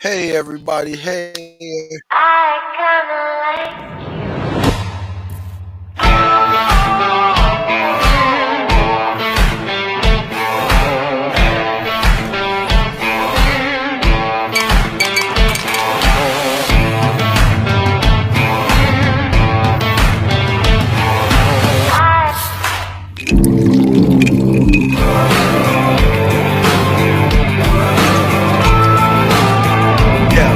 Hey everybody, hey. I kinda like you. Yeah,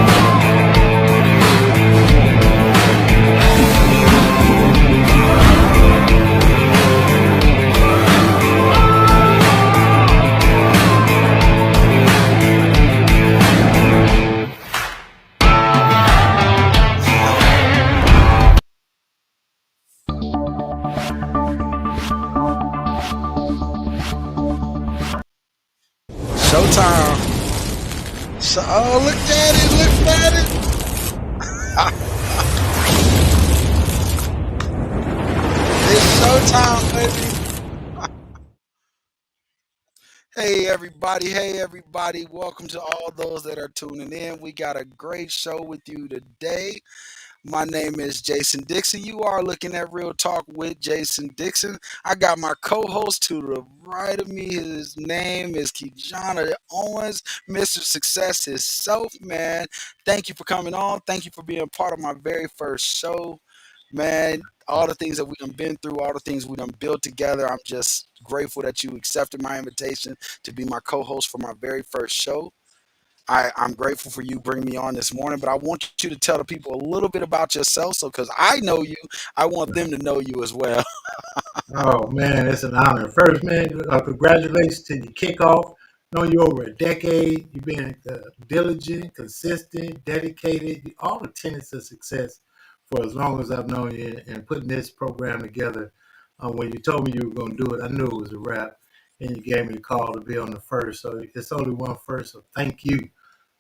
showtime. Oh, look at it, look at it. It's showtime, baby. Hey everybody, welcome to all those that are tuning in. We got a great show with you today. My name is Jason Dixon. You are looking at Real Talk with Jason Dixon. I got my co-host to the right of me. His name is Kijana Owens, Mr. Success himself, man. Thank you for coming on. Thank you for being part of my very first show, man. All the things that we done been through, all the things we done built together. I'm just grateful that you accepted my invitation to be my co-host for my very first show. I'm grateful for you bringing me on this morning, but I want you to tell the people a little bit about yourself. So, because I know you, I want them to know you as well. Oh man, it's an honor. First, man, congratulations to your kickoff. Know you over a decade. You've been diligent, consistent, dedicated, all the tenets of success for as long as I've known you. And putting this program together, when you told me you were going to do it, I knew it was a wrap. And you gave me a call to be on the first. So it's only one first. So thank you,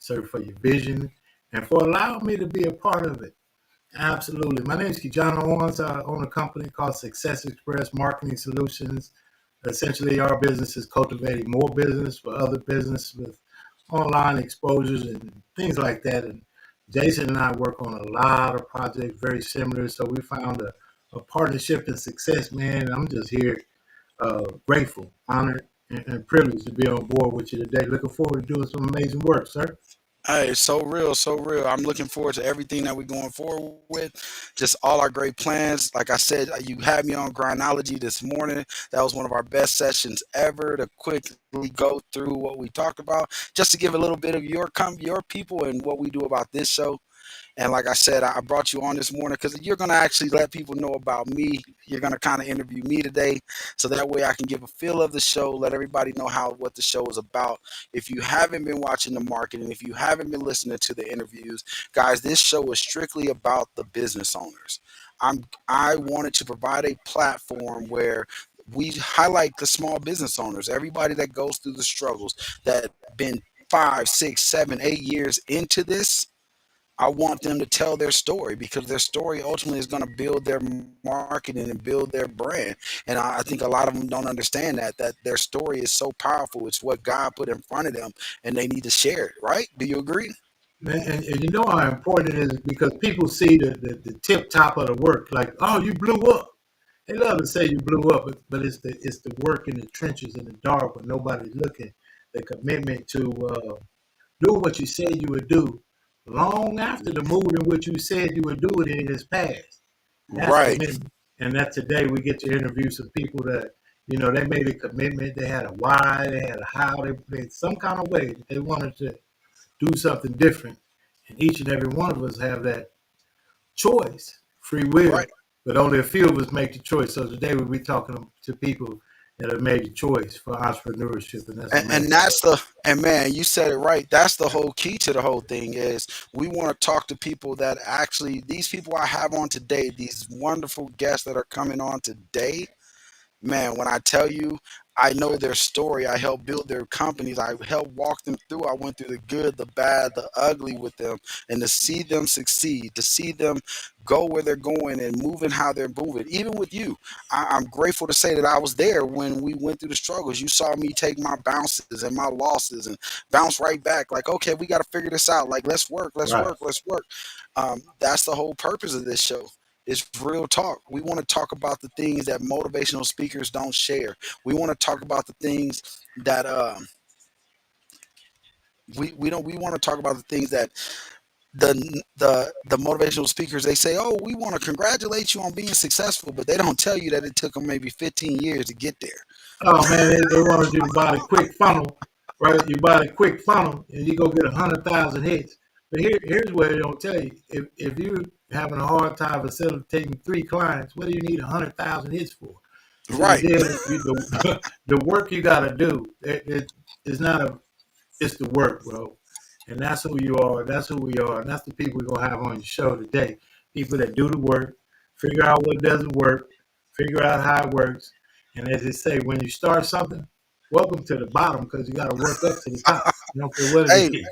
sir, for your vision and for allowing me to be a part of it. Absolutely. My name is Kijana Owens. I own a company called Success Express Marketing Solutions. Essentially, our business is cultivating more business for other business with online exposures and things like that. And Jason and I work on a lot of projects very similar. So we found a partnership in success, man. I'm just here grateful, honored, and privileged to be on board with you today. Looking forward to doing some amazing work, sir. Hey, so real, so real. I'm looking forward to everything that we're going forward with. Just all our great plans. Like I said, you had me on Grindology this morning. That was one of our best sessions ever to quickly go through what we talked about, just to give a little bit of your people and what we do about this show. And like I said, I brought you on this morning because you're going to actually let people know about me. You're going to kind of interview me today. So that way I can give a feel of the show, let everybody know what the show is about. If you haven't been watching the marketing, if you haven't been listening to the interviews, guys, this show is strictly about the business owners. I wanted to provide a platform where we highlight the small business owners, everybody that goes through the struggles, that been 5, 6, 7, 8 years into this. I want them to tell their story because their story ultimately is going to build their marketing and build their brand. And I think a lot of them don't understand that their story is so powerful. It's what God put in front of them, and they need to share it. Right? Do you agree? And you know how important it is because people see the tip top of the work, like, oh, you blew up. They love to say you blew up, but it's the work in the trenches in the dark when nobody's looking. The commitment to do what you said you would do long after the mood in which you said you would do it in is past. That's Right. commitment. And that today we get to interview some people that, they made a commitment. They had a why, they had a how, they some kind of way that they wanted to do something different. And each and every one of us have that choice, free will, Right. but only a few of us make the choice. So today we'll be talking to people that have made the choice for entrepreneurship, and that's And amazing. that's and man, you said it right. That's the whole key to the whole thing is we want to talk to people that actually these people I have on today, these wonderful guests that are coming on today. Man, when I tell you, I know their story. I helped build their companies. I helped walk them through. I went through the good, the bad, the ugly with them. And to see them succeed, to see them go where they're going and moving how they're moving, even with you, I'm grateful to say that I was there when we went through the struggles. You saw me take my bounces and my losses and bounce right back. Like, okay, we got to figure this out. Like, let's work, let's Right. work, let's work. That's the whole purpose of this show. It's real talk. We want to talk about the things that motivational speakers don't share. We want to talk about the things that we don't. We want to talk about the things that the motivational speakers they say, oh, we want to congratulate you on being successful, but they don't tell you that it took them maybe 15 years to get there. Oh man, they wanted you to buy the quick funnel, right? You buy the quick funnel and you go get 100,000 hits. But here's what they don't tell you. If you're having a hard time facilitating 3 clients, what do you need 100,000 hits for? See, Right, then the work you got to do, it's not a, it's the work, bro. And that's who you are. That's who we are. And that's the people we're going to have on your show today. People that do the work, figure out what doesn't work, figure out how it works. And as they say, when you start something, welcome to the bottom because you got to work up to the top. You don't care what it hey, is.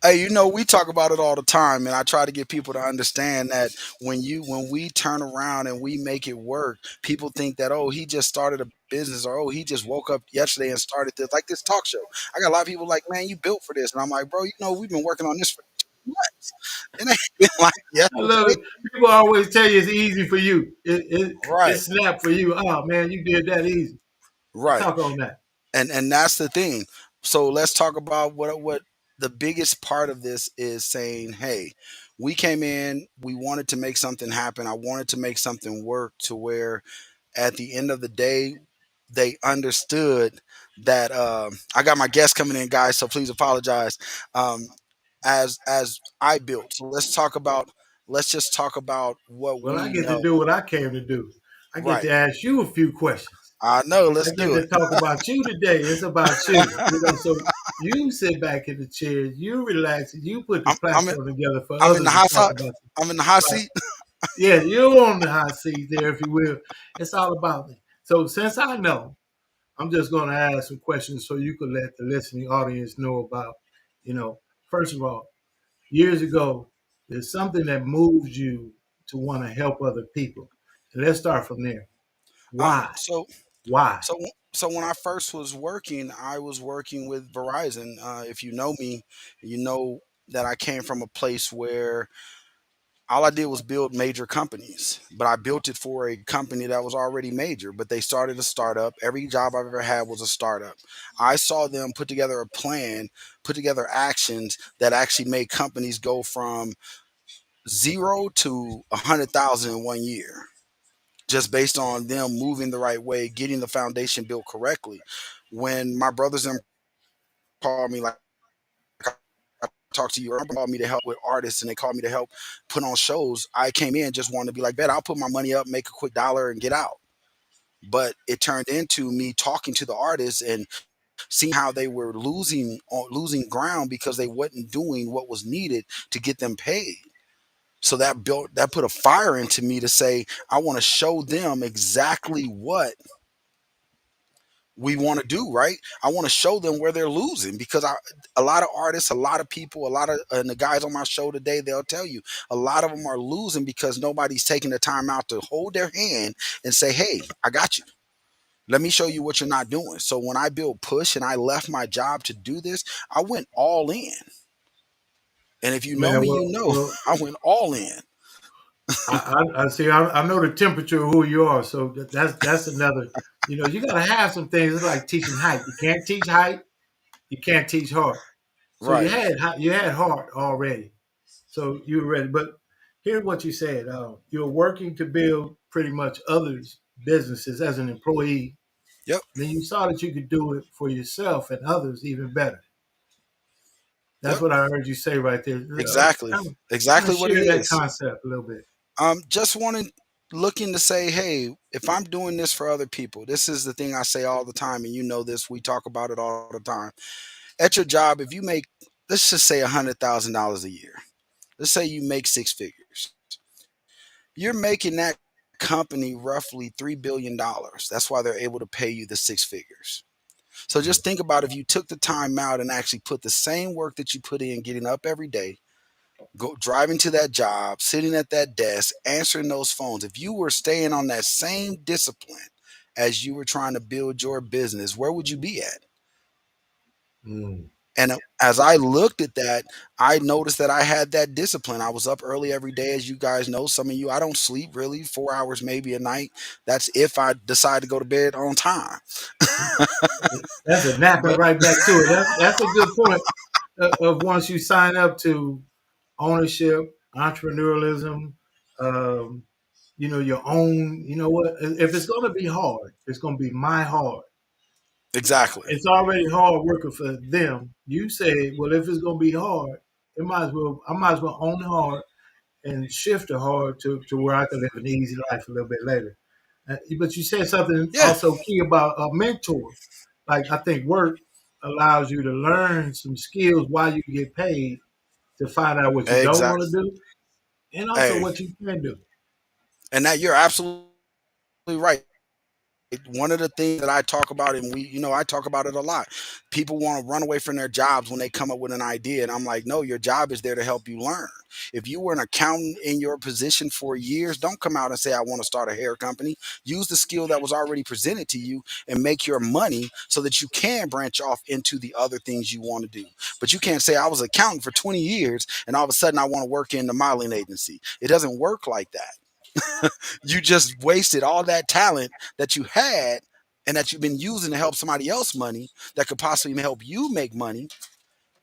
hey, we talk about it all the time, and I try to get people to understand that when we turn around and we make it work, people think that, oh, he just started a business, or oh, he just woke up yesterday and started this, like this talk show. I got a lot of people like, man, you built for this, and I'm like, bro, we've been working on this for 2 months. It ain't been like I love yesterday. it. People always tell you it's easy for you. Right, It's snap for you. Oh, man, you did that easy. right. Talk on that. And that's the thing. So let's talk about what the biggest part of this is saying, hey, we came in, we wanted to make something happen. I wanted to make something work to where at the end of the day they understood that I got my guest coming in, guys, so please apologize. Um, as I built. So let's just talk about what Well, I we get to know. do what I came to do. I get Right. to ask you a few questions. I know, I let's get do to it. talk about you today. It's about you. So you sit back in the chair, you relax, and you put the I'm I'm in, platform together for I'm in the others to hot talk seat. about you. I'm in the hot Right. seat. Yeah, you're on the hot seat there, if you will. It's all about me. So since I know, I'm just going to ask some questions so you can let the listening audience know about, you know, first of all, years ago, there's something that moves you to want to help other people. And let's start from there. Um, Why? so Why? so so when I first was working, I was working with Verizon. If you know me, you know that I came from a place where all I did was build major companies, but I built it for a company that was already major. But they started a startup. Every job I've ever had was a startup. I saw them put together a plan, put together actions that actually made companies go from zero to 100,000 in 1 year, just based on them moving the right way, getting the foundation built correctly. When my brothers and called me, like I talked to you earlier, called me to help with artists and they called me to help put on shows, I came in just wanted to be like, bet I'll put my money up, make a quick dollar, and get out. But it turned into me talking to the artists and seeing how they were losing ground because they wasn't doing what was needed to get them paid. So that put a fire into me to say I want to show them exactly what we want to do, right? I want to show them where they're losing because a lot of artists, a lot of people, a lot of and the guys on my show today, they'll tell you a lot of them are losing because nobody's taking the time out to hold their hand and say, "Hey, I got you. Let me show you what you're not doing." So when I built Push and I left my job to do this, I went all in. And if you know Man, me, you know I went all in. I see. I know the temperature of who you are, so that's another. You got to have some things. It's like teaching height. You can't teach height. You can't teach heart. So Right. you had heart already. So you were ready. But here's what you said. You're working to build pretty much others' businesses as an employee. Yep. Then you saw that you could do it for yourself and others even better. That's Yep. what I heard you say right there. Exactly. Kind of Exactly what it share that is. concept a little bit. Just wanting looking to say, hey, if I'm doing this for other people, this is the thing I say all the time, and you know this, we talk about it all the time. At your job, if you make, let's just say $100,000 a year, let's say you make 6 figures, you're making that company roughly $3 billion. That's why they're able to pay you the six figures. So Yeah. just think about if you took the time out and actually put the same work that you put in, getting up every day, go driving to that job, sitting at that desk, answering those phones. If you were staying on that same discipline as you were trying to build your business, where would you be at? Mm. And as I looked at that, I noticed that I had that discipline. I was up early every day, as you guys know. Some of you, I don't sleep really 4 hours maybe a night. That's if I decide to go to bed on time. That's a napping But right back to it. That's a good point of once you sign up to ownership, entrepreneurialism, um, your own, you know what? If it's going to be hard, it's going to be my hard. exactly. It's already hard working for them. You say, well, if it's going to be hard, I might as well own the hard and shift the hard to where I can live an easy life a little bit later. But you said something Yeah, also key about a mentor. Like I think work allows you to learn some skills while you get paid to find out what you don't want exactly. to do and also Hey, what you can do. and that you're absolutely right. One of the things that I talk about, and I talk about it a lot. People want to run away from their jobs when they come up with an idea, and I'm like, no, your job is there to help you learn. If you were an accountant in your position for years, don't come out and say I want to start a hair company. Use the skill that was already presented to you and make your money so that you can branch off into the other things you want to do. But you can't say I was an accountant for 20 years and all of a sudden I want to work in the modeling agency. It doesn't work like that. You just wasted all that talent that you had and that you've been using to help somebody else money that could possibly help you make money.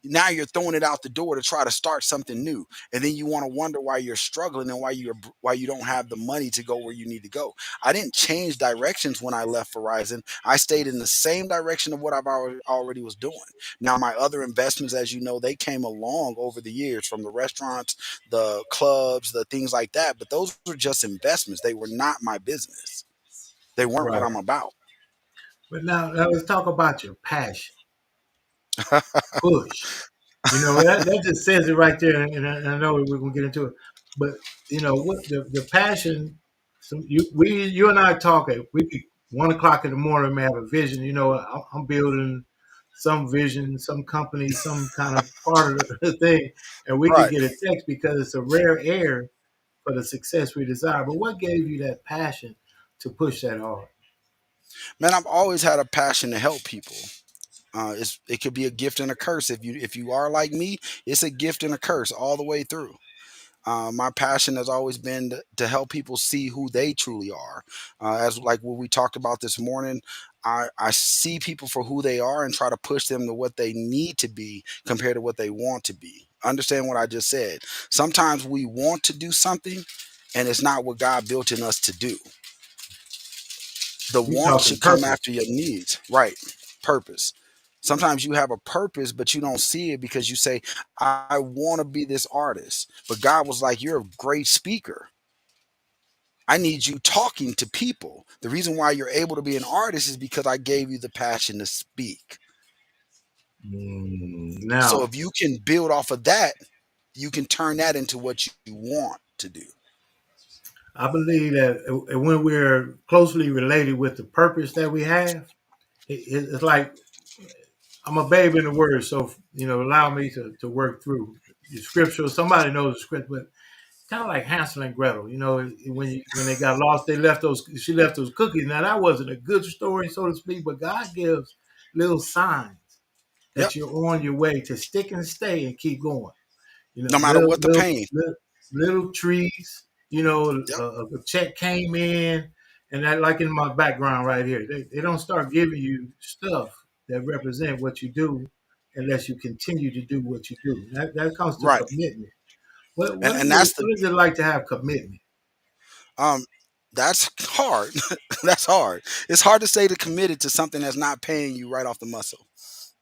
Now you're throwing it out the door to try to start something new, and then you want to wonder why you're struggling and why you don't have the money to go where you need to go. I didn't change directions when I left Verizon. I stayed in the same direction of what I've already was doing. Now my other investments, as you know, they came along over the years, from the restaurants, the clubs, the things like that, but those were just investments. They were not my business. They weren't what Right. I'm about. But now let's talk about your passion. Push. That just says it right there, and I know we're gonna get into it. But what the passion. You and I talking. We could 1 o'clock in the morning may have a vision. I'm building some vision, some company, some kind of part of the thing, and we could Right. get a text because it's a rare air for the success we desire. But what gave you that passion to push that hard? Man, I've always had a passion to help people. It could be a gift and a curse. If you are like me, it's a gift and a curse all the way through. My passion has always been to help people see who they truly are. As like what we talked about this morning, I see people for who they are and try to push them to what they need to be compared to what they want to be. Understand what I just said? Sometimes we want to do something, and it's not what God built in us to do. The You want talking should come purpose? after your needs, right? Purpose. Sometimes you have a purpose, but you don't see it because you say, I want to be this artist. But God was like, you're a great speaker. I need you talking to people. The reason why you're able to be an artist is because I gave you the passion to speak. So Now, if you can build off of that, you can turn that into what you want to do. I believe that when we're closely related with the purpose that we have, it's like I'm a babe in the word, so allow me to work through the scripture. Somebody knows the script, but kind of like Hansel and Gretel. When they got lost, she left those cookies. Now that wasn't a good story, so to speak, but God gives little signs Yep. that you're on your way to stick and stay and keep going. No matter Little what the pain. little trees. Yep. A check came in, and that like in my background right here, they don't start giving you stuff that represent what you do unless you continue to do what you do. That comes to Right. commitment. What And what is and it? that's the What is it like to have commitment? um that's hard. That's hard. It's hard to stay committed to something that's not paying you right off the muscle.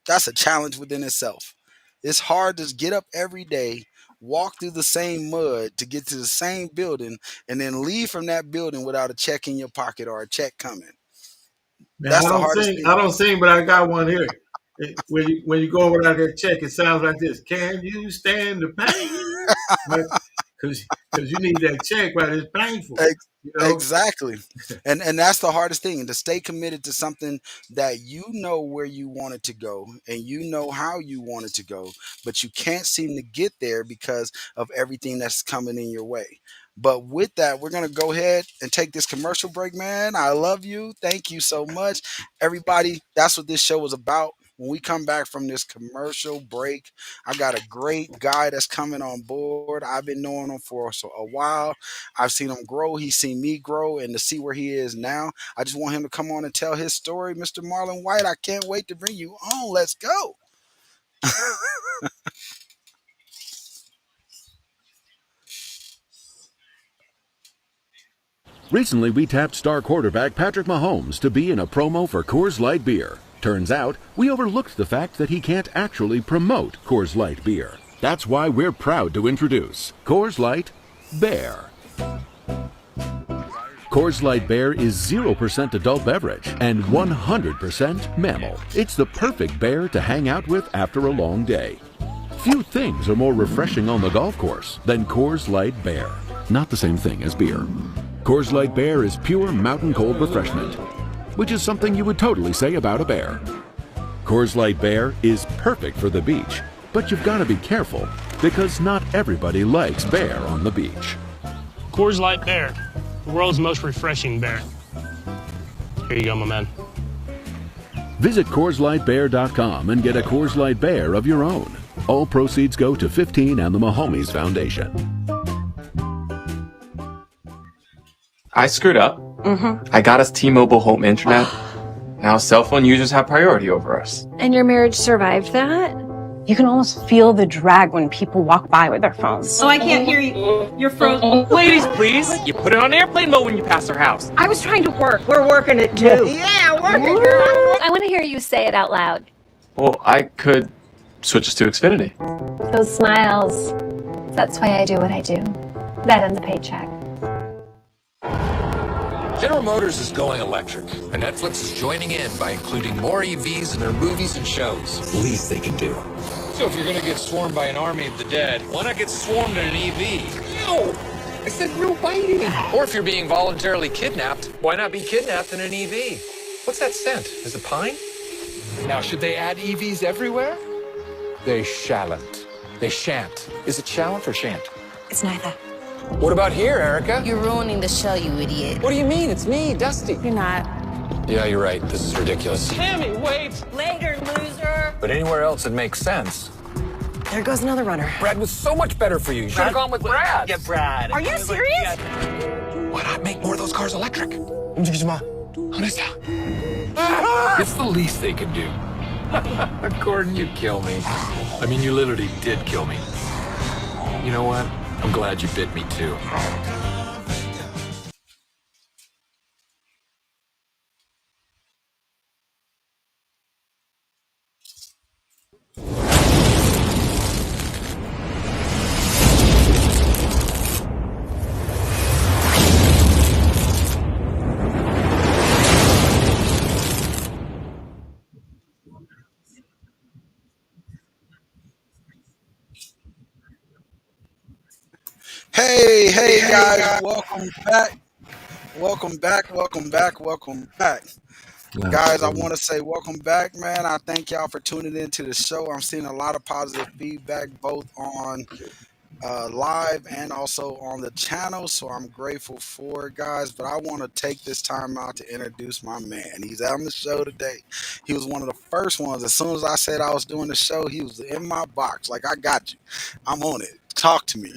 That's a challenge within itself. It's hard to get up every day, walk through the same mud to get to the same building, and then leave from that building without a check in your pocket or a check coming. Man, That's the hardest I thing. don't sing, but I got one here. When you go over that check, it sounds like this: Can you stand the pain? Right? because you need that check, right? It's painful, Ex- you know. Exactly. And that's the hardest thing, to stay committed to something that you know where you want it to go and you know how you want it to go, but you can't seem to get there because of everything that's coming in your way. But with that, we're going to go ahead and take this commercial break, man. I love you. Thank you so much. Everybody, that's what this show is about. When we come back from this commercial break, I got a great guy that's coming on board. I've been knowing him for a while. I've seen him grow. He's seen me grow, and to see where he is now, I just want him to come on and tell his story. Mr. Marlon White, I can't wait to bring you on. Let's go. Recently, we tapped star quarterback Patrick Mahomes to be in a promo for Coors Light beer. Turns out, we overlooked the fact that he can't actually promote Coors Light beer. That's why we're proud to introduce Coors Light Bear. Coors Light Bear is 0% adult beverage and 100% mammal. It's the perfect bear to hang out with after a long day. Few things are more refreshing on the golf course than Coors Light Bear. Not the same thing as beer. Coors Light Bear is pure mountain cold refreshment, which is something you would totally say about a bear. Coors Light Bear is perfect for the beach, but you've got to be careful because not everybody likes bear on the beach. Coors Light Bear, the world's most refreshing bear. Here you go, my man. Visit CoorsLightBear.com and get a Coors Light Bear of your own. All proceeds go to 15 and the Mahomes Foundation. I screwed up. I got us T-Mobile home internet. Now cell phone users have priority over us. And your marriage survived that? You can almost feel the drag when people walk by with their phones. Oh, I can't hear you. You're frozen. Ladies, please. You put it on airplane mode when you pass our house. I was trying to work. We're working it too. Yeah, working, girl. I want to hear you say it out loud. Well, I could switch us to Xfinity. Those smiles. That's why I do what I do. That and the paycheck. General Motors is going electric, and Netflix is joining in by including more EVs in their movies and shows. Least they can do. So if you're going to get swarmed by an army of the dead, why not get swarmed in an EV? No! I said no biting. Or if you're being voluntarily kidnapped, why not be kidnapped in an EV? What's that scent? Is it pine? Now, should they add EVs everywhere? They shalln't. They shan't. Is it shallant or shan't? It's neither. What about here, Erica? You're ruining the show, you idiot. What do you mean? It's me, Dusty. You're not. Yeah, you're right. This is ridiculous. Tammy, wait! Later, loser. But anywhere else it makes sense. There goes another runner. Brad was so much better for you. You should have gone with Brad. Yeah, Brad. Are you serious? Why not make more of those cars electric? It's the least they can do. Gordon, you kill me. I mean, you literally did kill me. You know what? I'm glad you bit me too. Hey, guys, welcome back. Welcome back. Welcome back. Welcome back. Guys, I want to say welcome back, man. I thank y'all for tuning into the show. I'm seeing a lot of positive feedback both on live and also on the channel, so I'm grateful for it, guys. But I want to take this time out to introduce my man. He's on the show today. He was one of the first ones. As soon as I said I was doing the show, he was in my box. Like, I got you. I'm on it. Talk to me.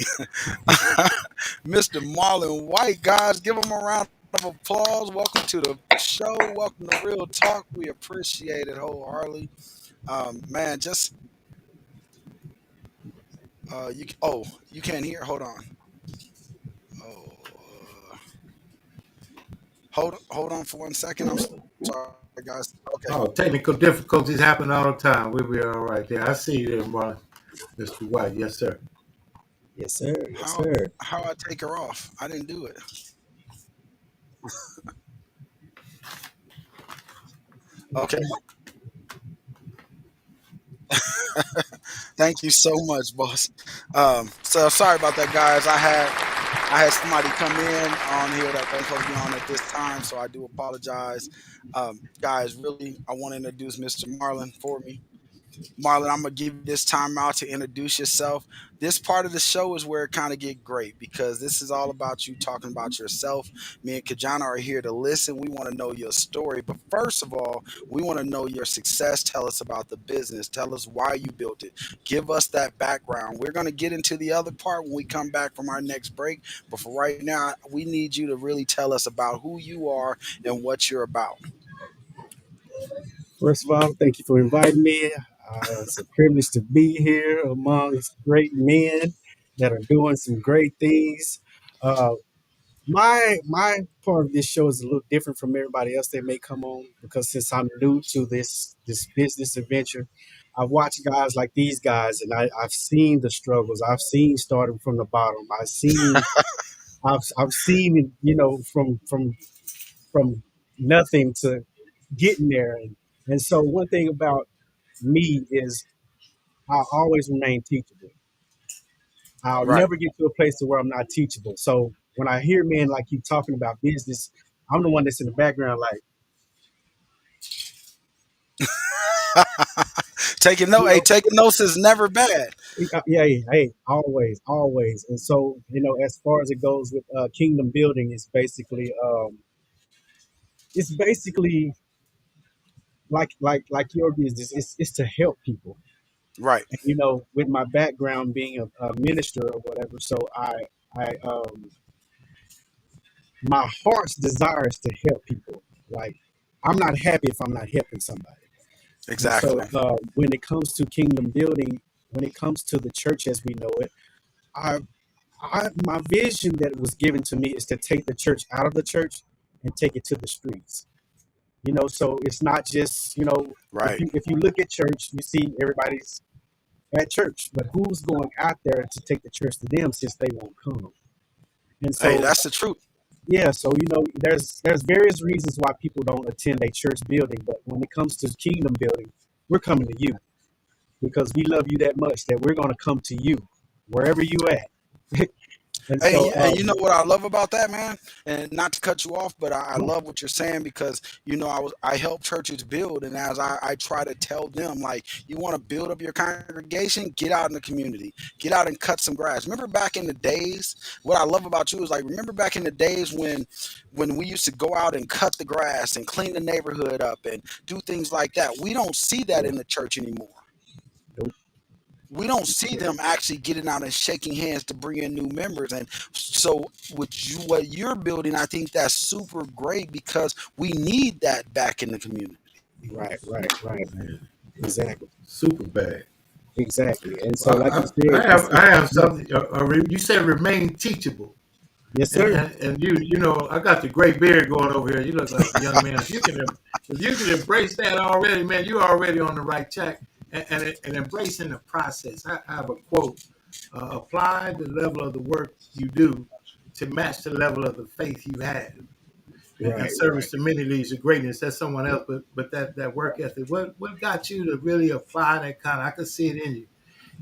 Mr. Marlon White, guys. Give him a round of applause. Welcome to the show. Welcome to Real Talk. We appreciate it wholeheartedly. Man, just you can't hear. Hold on. Oh, hold on for 1 second. I'm sorry, guys. Okay. Oh, technical difficulties happen all the time. We'll be all right there. I see you there, Marlon. Mr. White. Yes, sir. Yes, sir. Yes, sir. How I take her off? I didn't do it. Okay. Thank you so much, boss. So sorry about that, guys. I had somebody come in on here that wasn't supposed to be on at this time, so I do apologize. Guys, really, I want to introduce Mr. Marlon for me. Marlon, I'm gonna give you this time out to introduce yourself. This part of the show is where it kind of get great because this is all about you talking about yourself. Me and Kajana are here to listen. We want to know your story, but first of all, we want to know your success. Tell us about the business. Tell us why you built it. Give us that background. We're gonna get into the other part when we come back from our next break. But for right now, we need you to really tell us about who you are and what you're about. First of all, thank you for inviting me. It's a privilege to be here amongst great men that are doing some great things. Uh, my part of this show is a little different from everybody else that may come on because since I'm new to this business adventure, I've watched guys like these guys and I've seen the struggles. I've seen starting from the bottom. I've seen it, from nothing to getting there. And so one thing about me is I always remain teachable. I'll Right. never get to a place to where I'm not teachable. So when I hear men like you talking about business, I'm the one that's in the background like, Taking note. you Hey, know, taking notes is never bad. yeah, yeah, hey, always, always. And so, as far as it goes with kingdom building, it's basically like your business. It's to help people. Right. And, with my background being a minister or whatever, so I my heart's desire is to help people. Like, I'm not happy if I'm not helping somebody. And so, Exactly. when it comes to kingdom building, when it comes to the church as we know it, I, my vision that was given to me is to take the church out of the church and take it to the streets. So it's not just if Right. you look at church, you see everybody's at church, but who's going out there to take the church to them since they won't come? And Hey, so, that's the truth. yeah, so there's various reasons why people don't attend a church building, but when it comes to kingdom building, we're coming to you because we love you that much that we're going to come to you wherever you at. And Hey, so, and you know what I love about that, man? And not to cut you off, but I love what you're saying because I help churches build, and as I try to tell them, like, you want to build up your congregation, get out in the community, get out and cut some grass. Remember back in the days, what I love about you is like remember back in the days when we used to go out and cut the grass and clean the neighborhood up and do things like that. We don't see that in the church anymore. nope. We don't see them actually getting out and shaking hands to bring in new members. And so, what you're building, I think that's super great because we need that back in the community. Right. Exactly. Super bad. Exactly. And so, like you Well, said, I have something. You said remain teachable, yes, and, sir. and I got the gray beard going over here. You look like a young man. If you can embrace that already, man, you're already on the right track. And embracing the process. I have a quote: "Apply the level of the work you do to match the level of the faith you have." And Right. service to many leads to greatness. That's someone else, but that work ethic. What got you to really apply that kind of? I could see it in you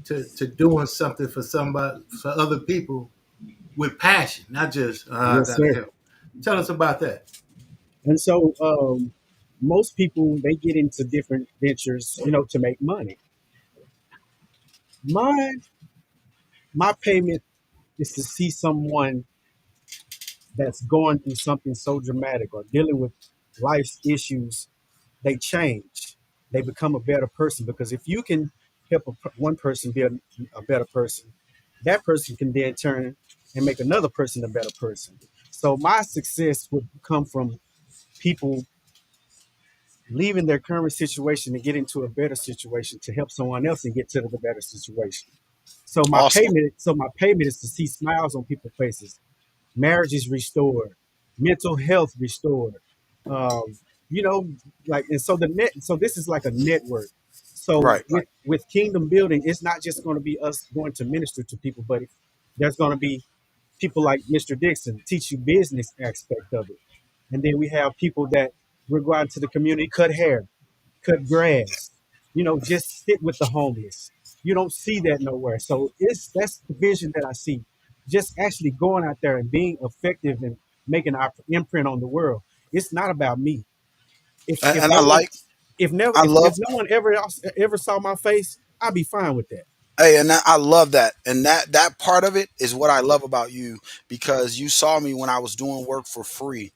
to doing something for somebody, for other people with passion, not just I Yes, gotta sir. help. Tell us about that. And so, most people they get into different ventures, to make money. My my payment is to see someone that's going through something so dramatic or dealing with life's issues, they change. They become a better person because if you can help one person be a better person, that person can then turn and make another person a better person. So my success would come from people leaving their current situation to get into a better situation to help someone else and get to the better situation. So my Awesome. payment, so my payment is to see smiles on people's faces, marriages restored, mental health restored. Um, you know, and so so this is like a network. So Right. with kingdom building, it's not just going to be us going to minister to people, but there's going to be people like Mr. Dixon teach you business aspect of it, and then we have people that we're going to the community, cut hair, cut grass, just sit with the homeless. You don't see that nowhere. So that's the vision that I see. Just actually going out there and being effective and making our imprint on the world. It's not about me. If And no I one like, I if love. no one ever saw my face, I'll be fine with that. Hey, and I love that, and that part of it is what I love about you, because you saw me when I was doing work for free,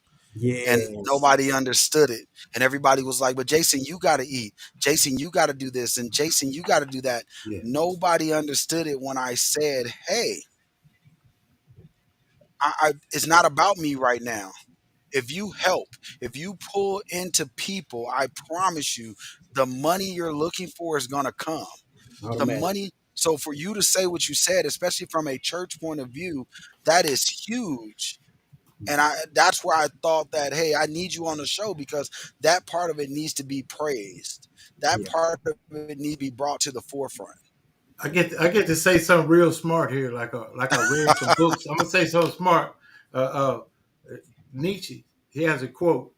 and Yes. nobody understood it, and everybody was like, "But Jason, you got to eat. Jason, you got to do this, and Jason, you got to do that." Yeah. Nobody understood it when I said, "Hey, it's not about me right now. If you help, if you pull into people, I promise you, the money you're looking for is gonna come. The Automatic. money." So for you to say what you said, especially from a church point of view, that is huge. And that's where I thought that, hey, I need you on the show, because that part of it needs to be praised. That Yeah. part of it needs to be brought to the forefront. I get to say something real smart here, like I read some books. I'm gonna say something smart. Nietzsche, he has a quote: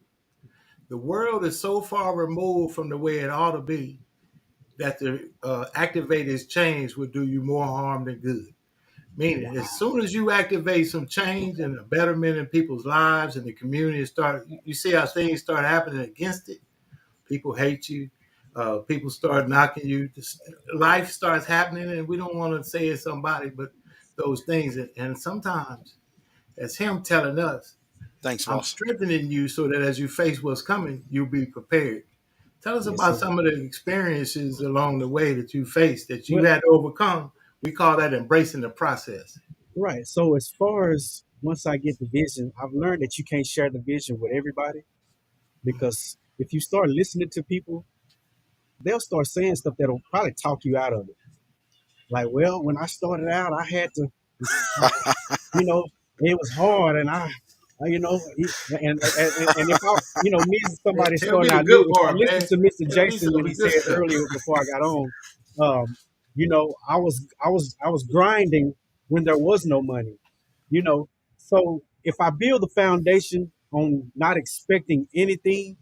"The world is so far removed from the way it ought to be that the activate its change will do you more harm than good." Meaning, as soon as you activate some change and a betterment in people's lives and the community you see how things start happening against it. People hate you. People start knocking you. Life starts happening, and we don't want to say it's somebody, but those things. And sometimes, as him telling us, Thanks, I'm boss. strengthening you so that as you face what's coming, you'll be prepared. Tell us Yes, about sir. some of the experiences along the way that you faced that you Well, had to overcome. We call that embracing the process. right. So as far as once I get the vision, I've learned that you can't share the vision with everybody, because if you start listening to people, they'll start saying stuff that'll probably talk you out of it. Like, well, when I started out, I had to, you know, it was hard, and and if I, me as somebody Tell me starting the out new, good if I part, listened man. to Mr. Tell me Jason some of when the he good said stuff. earlier before I got on, I was grinding when there was no money, you know. So if I build the foundation on not expecting anything,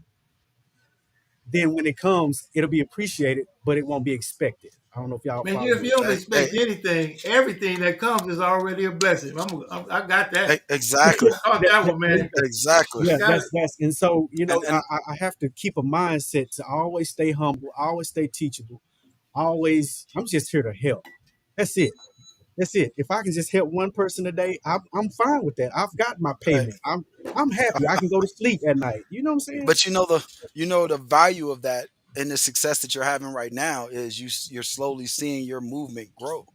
then when it comes, it'll be appreciated, but it won't be expected. I don't know if y'all Man, follow if me. you don't Hey, expect anything, everything that comes is already a blessing. I got that. exactly, I caught that one, man. exactly. I Yeah, got it. that's and so And I have to keep a mindset to always stay humble, always stay teachable, always. I'm just here to help. That's it. That's it. If I can just help one person a day, I'm fine with that. I've got my hey, payment. I'm happy. I can go to sleep at night. You know what I'm saying? but the value of that, and the success that you're having right now, is you're slowly seeing your movement grow,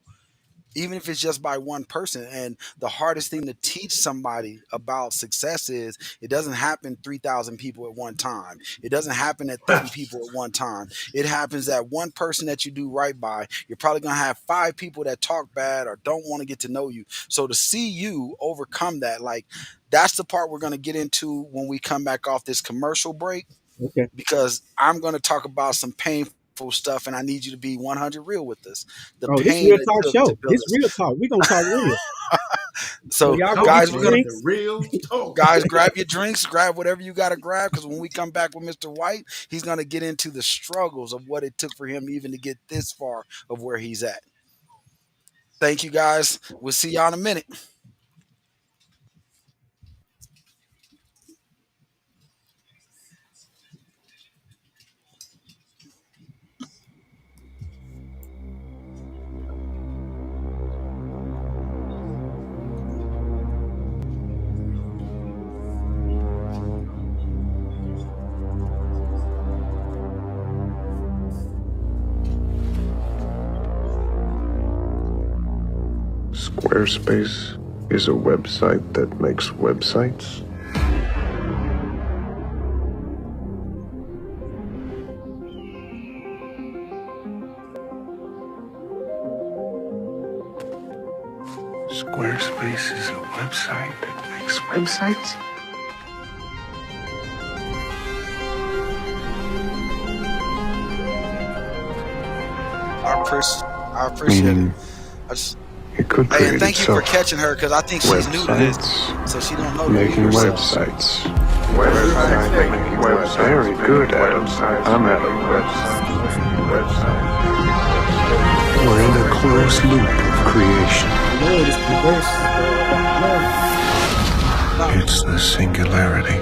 even if it's just by one person. And the hardest thing to teach somebody about success is, it doesn't happen 3,000 people at one time. It doesn't happen at 30 people at one time. It happens that one person that you do right by, you're probably going to have 5 people that talk bad or don't want to get to know you. So to see you overcome that, like, that's the part we're going to get into when we come back off this commercial break, Okay. because I'm going to talk about some painful stuff, and I need you to be 100 real with this. The Oh, this pain real it talk took to show. build This this. real talk. We gonna talk real. So So, y'all go Talk get guys, your we're gonna about the drinks. real talk. guys grab your drinks, grab whatever you got to grab, because when we come back with Mr. White, he's gonna get into the struggles of what it took for him even to get this far of where he's at. Thank you, guys. We'll see y'all in a minute. Squarespace is a website that makes websites. Squarespace is a website that makes websites? I appreciate it. I just, It could hey, create and thank you for itself. catching her, because I think she's new to this, Websites. so she don't know you Making herself. websites. Website making websites. Very good, Adam. I'm at a website. We're in a closed loop of creation. Lord is perverse. It's the singularity.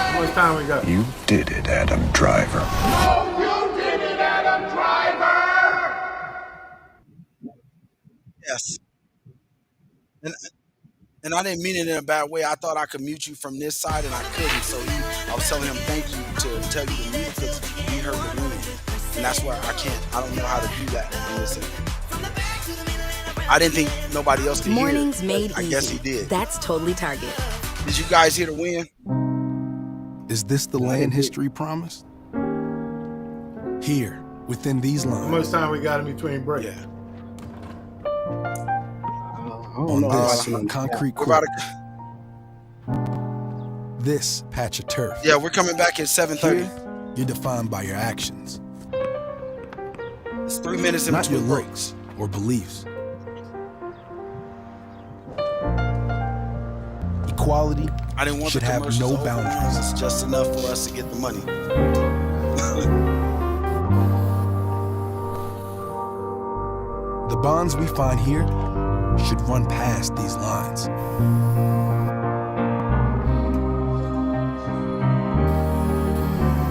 How much time we got? You did it, Adam Driver. Yes. And I didn't mean it in a bad way. I thought I could mute you from this side, and I couldn't. So I was telling him thank you to tell you to mute because he heard the room, and that's why I can't. I don't know how to do that. Listen, I didn't think nobody else could Mornings hear it, made but I easy. guess he did. That's totally Target. Did you guys hear the win? Is this the land history promised? Here, within these How lines. much time we got in between breaks? Yeah. On this concrete We're about court, this patch of turf. Yeah, we're coming back at 7:30. Here, you're defined by your actions, It's 3 minutes in not your between breaks. looks or beliefs. Equality I didn't want should the have commercials no to overwhelm boundaries. us. It's just enough for us to get the money. The bonds we find here should run past these lines.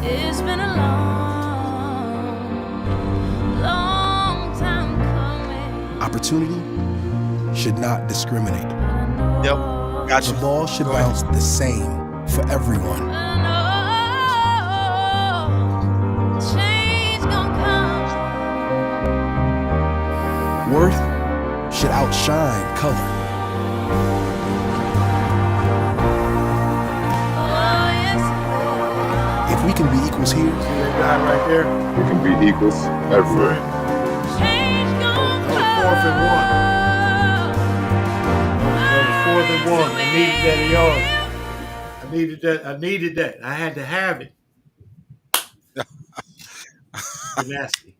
It's been a long time coming. Opportunity should not discriminate. Yep, got you. The ball should Go ahead. bounce the same for everyone. Change gonna come. Worth should outshine color. Oh, yes, If we can be equals here, See that guy right there? We can be equals everywhere. change gonna That was 4th and 1. That was 4th and 1. I needed that yard. I needed that. I had to have it. Nasty.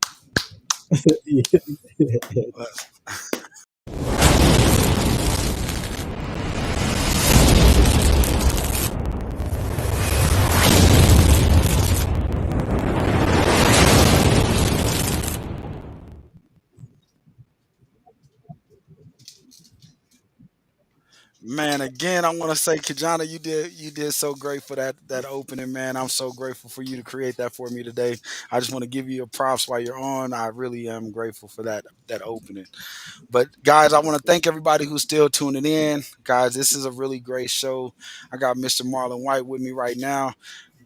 Man, again, I want to say, Kijana, you did so great for that opening, man. I'm so grateful for you to create that for me today. I just want to give you your props while you're on. I really am grateful for that opening. But guys, I want to thank everybody who's still tuning in. Guys, this is a really great show. I got Mr. Marlon White with me right now.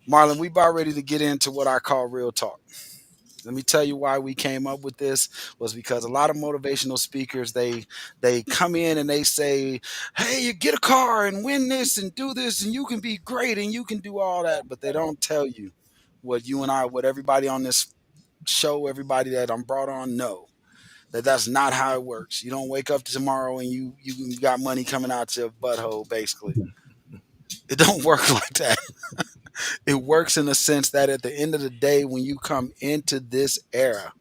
Marlon, we about ready to get into what I call real talk. Let me tell you why we came up with this was because a lot of motivational speakers, they come in and they say, hey, you get a car and win this and do this and you can be great and you can do all that. But they don't tell you what you and I, what everybody on this show, everybody that I'm brought on know. That's not how it works. You don't wake up tomorrow and you got money coming out your butthole, basically. It don't work like that. It works in the sense that at the end of the day, when you come into this era,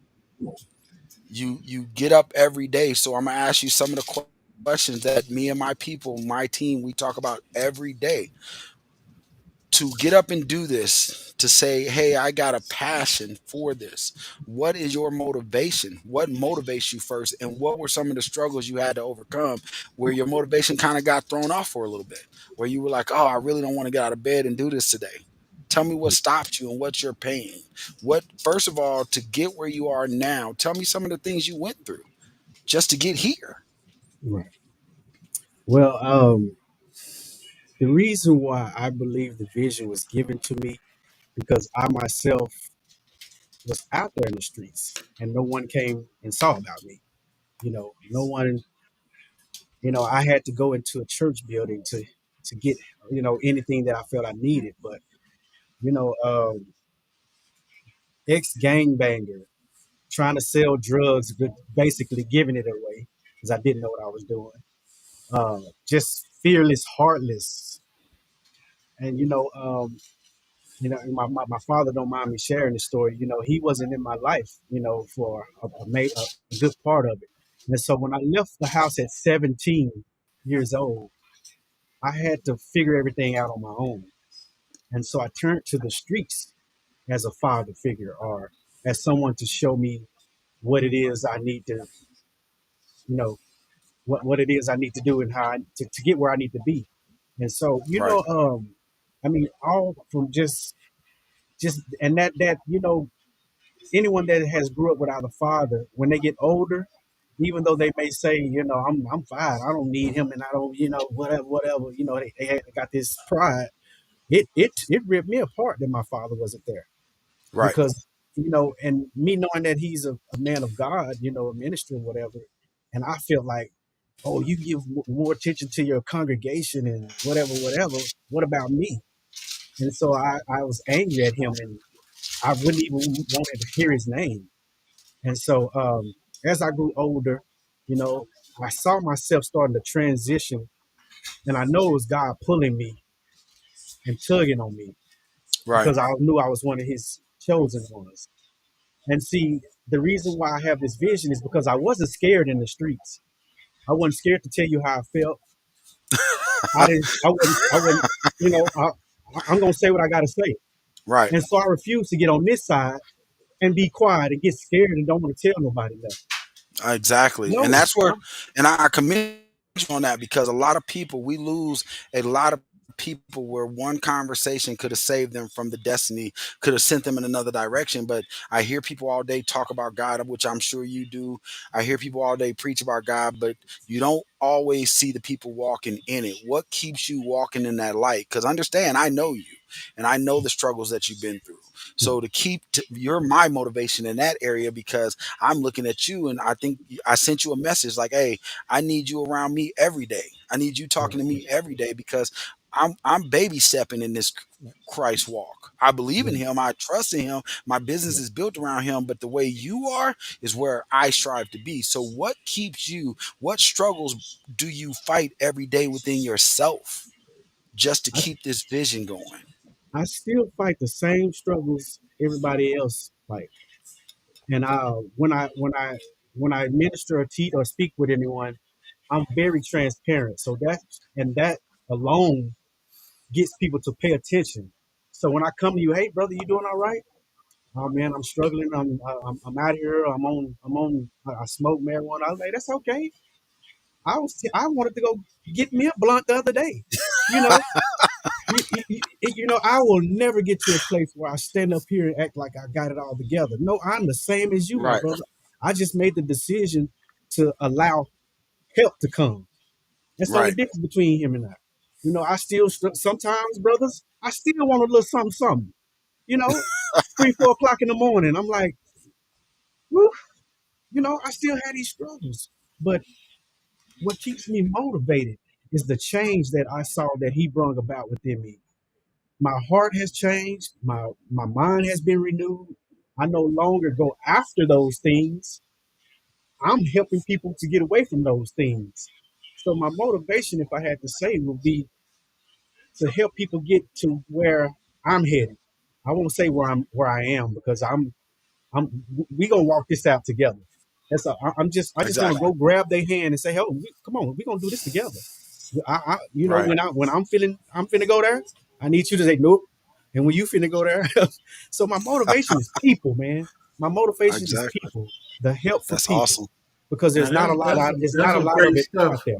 you get up every day. So I'm gonna ask you some of the questions that me and my people, my team, we talk about every day. To get up and do this, to say, hey, I got a passion for this. What is your motivation? What motivates you first? And what were some of the struggles you had to overcome where your motivation kind of got thrown off for a little bit? Where you were like, oh, I really don't want to get out of bed and do this today. Tell me what stopped you and what you're paying. What, first of all, to get where you are now, tell me some of the things you went through just to get here. Right. Well, the reason why I believe the vision was given to me because I myself was out there in the streets and no one came and saw about me. No one, I had to go into a church building to get, anything that I felt I needed. But, ex-gangbanger, trying to sell drugs, but basically giving it away because I didn't know what I was doing. Just fearless, heartless. And, my father don't mind me sharing the story. He wasn't in my life, for a good part of it. And so when I left the house at 17, years old, I had to figure everything out on my own. And so I turned to the streets as a father figure or as someone to show me what it is I need to, you know, what it is I need to do and how to get where I need to be. And so, Right. I mean, all from just and that anyone that has grew up without a father, when they get older, even though they may say, I'm fine, I don't need him, and I don't, whatever, they got this pride. It ripped me apart that my father wasn't there Right. because and me knowing that he's a man of God, a minister or whatever, and I feel like, oh, you give more attention to your congregation and whatever. What about me? And so I was angry at him, and I wouldn't even wanted to hear his name. And so as I grew older, I saw myself starting to transition, and I know it was God pulling me and tugging on me Right. because I knew I was one of his chosen ones. And see, the reason why I have this vision is because I wasn't scared in the streets. I wasn't scared to tell you how I felt. I wouldn't, I'm going to say what I got to say. Right. And so I refuse to get on this side and be quiet and get scared and don't want to tell nobody nothing. Exactly. And No, that's where, and I commend you on that because a lot of people, we lose a lot of people where one conversation could have saved them from the destiny, could have sent them in another direction. But I hear people all day talk about God, which I'm sure you do. I hear people all day preach about God, but you don't always see the people walking in it. What keeps you walking in that light? Because understand, I know you and I know the struggles that you've been through. So you're my motivation in that area because I'm looking at you and I think I sent you a message like, hey, I need you around me every day. I need you talking to me every day because I'm baby stepping in this Christ walk. I believe in him. I trust in him. My business is built around him, but the way you are is where I strive to be. So what keeps you, what struggles do you fight every day within yourself just to keep this vision going? I still fight the same struggles everybody else fight. And when I minister or teach or speak with anyone, I'm very transparent. So that alone gets people to pay attention. So when I come to you, hey brother, you doing all right? Oh man, I'm struggling. I'm out here. I smoke marijuana. I was like, that's okay. I wanted to go get me a blunt the other day. You know, I will never get to a place where I stand up here and act like I got it all together. No, I'm the same as you, my Right. brother. I just made the decision to allow help to come. That's the only Right. difference between him and I. I still sometimes, brothers, I still want a little something, something. 3, 4 o'clock in the morning. I'm like, whew, I still had these struggles. But what keeps me motivated is the change that I saw that he brought about within me. My heart has changed. My mind has been renewed. I no longer go after those things. I'm helping people to get away from those things. So my motivation, if I had to say, would be to help people get to where I'm headed. I won't say where I am because we gonna walk this out together. I just want to Exactly. go grab their hand and say, "Oh, come on, we're gonna do this together." Right. When I'm finna go there, I need you to say nope. And when you finna go there, so my motivation is people, man. My motivation is Exactly. people, the help for That's people, awesome. because Now there's that's not a some lot of great it stuff. out there.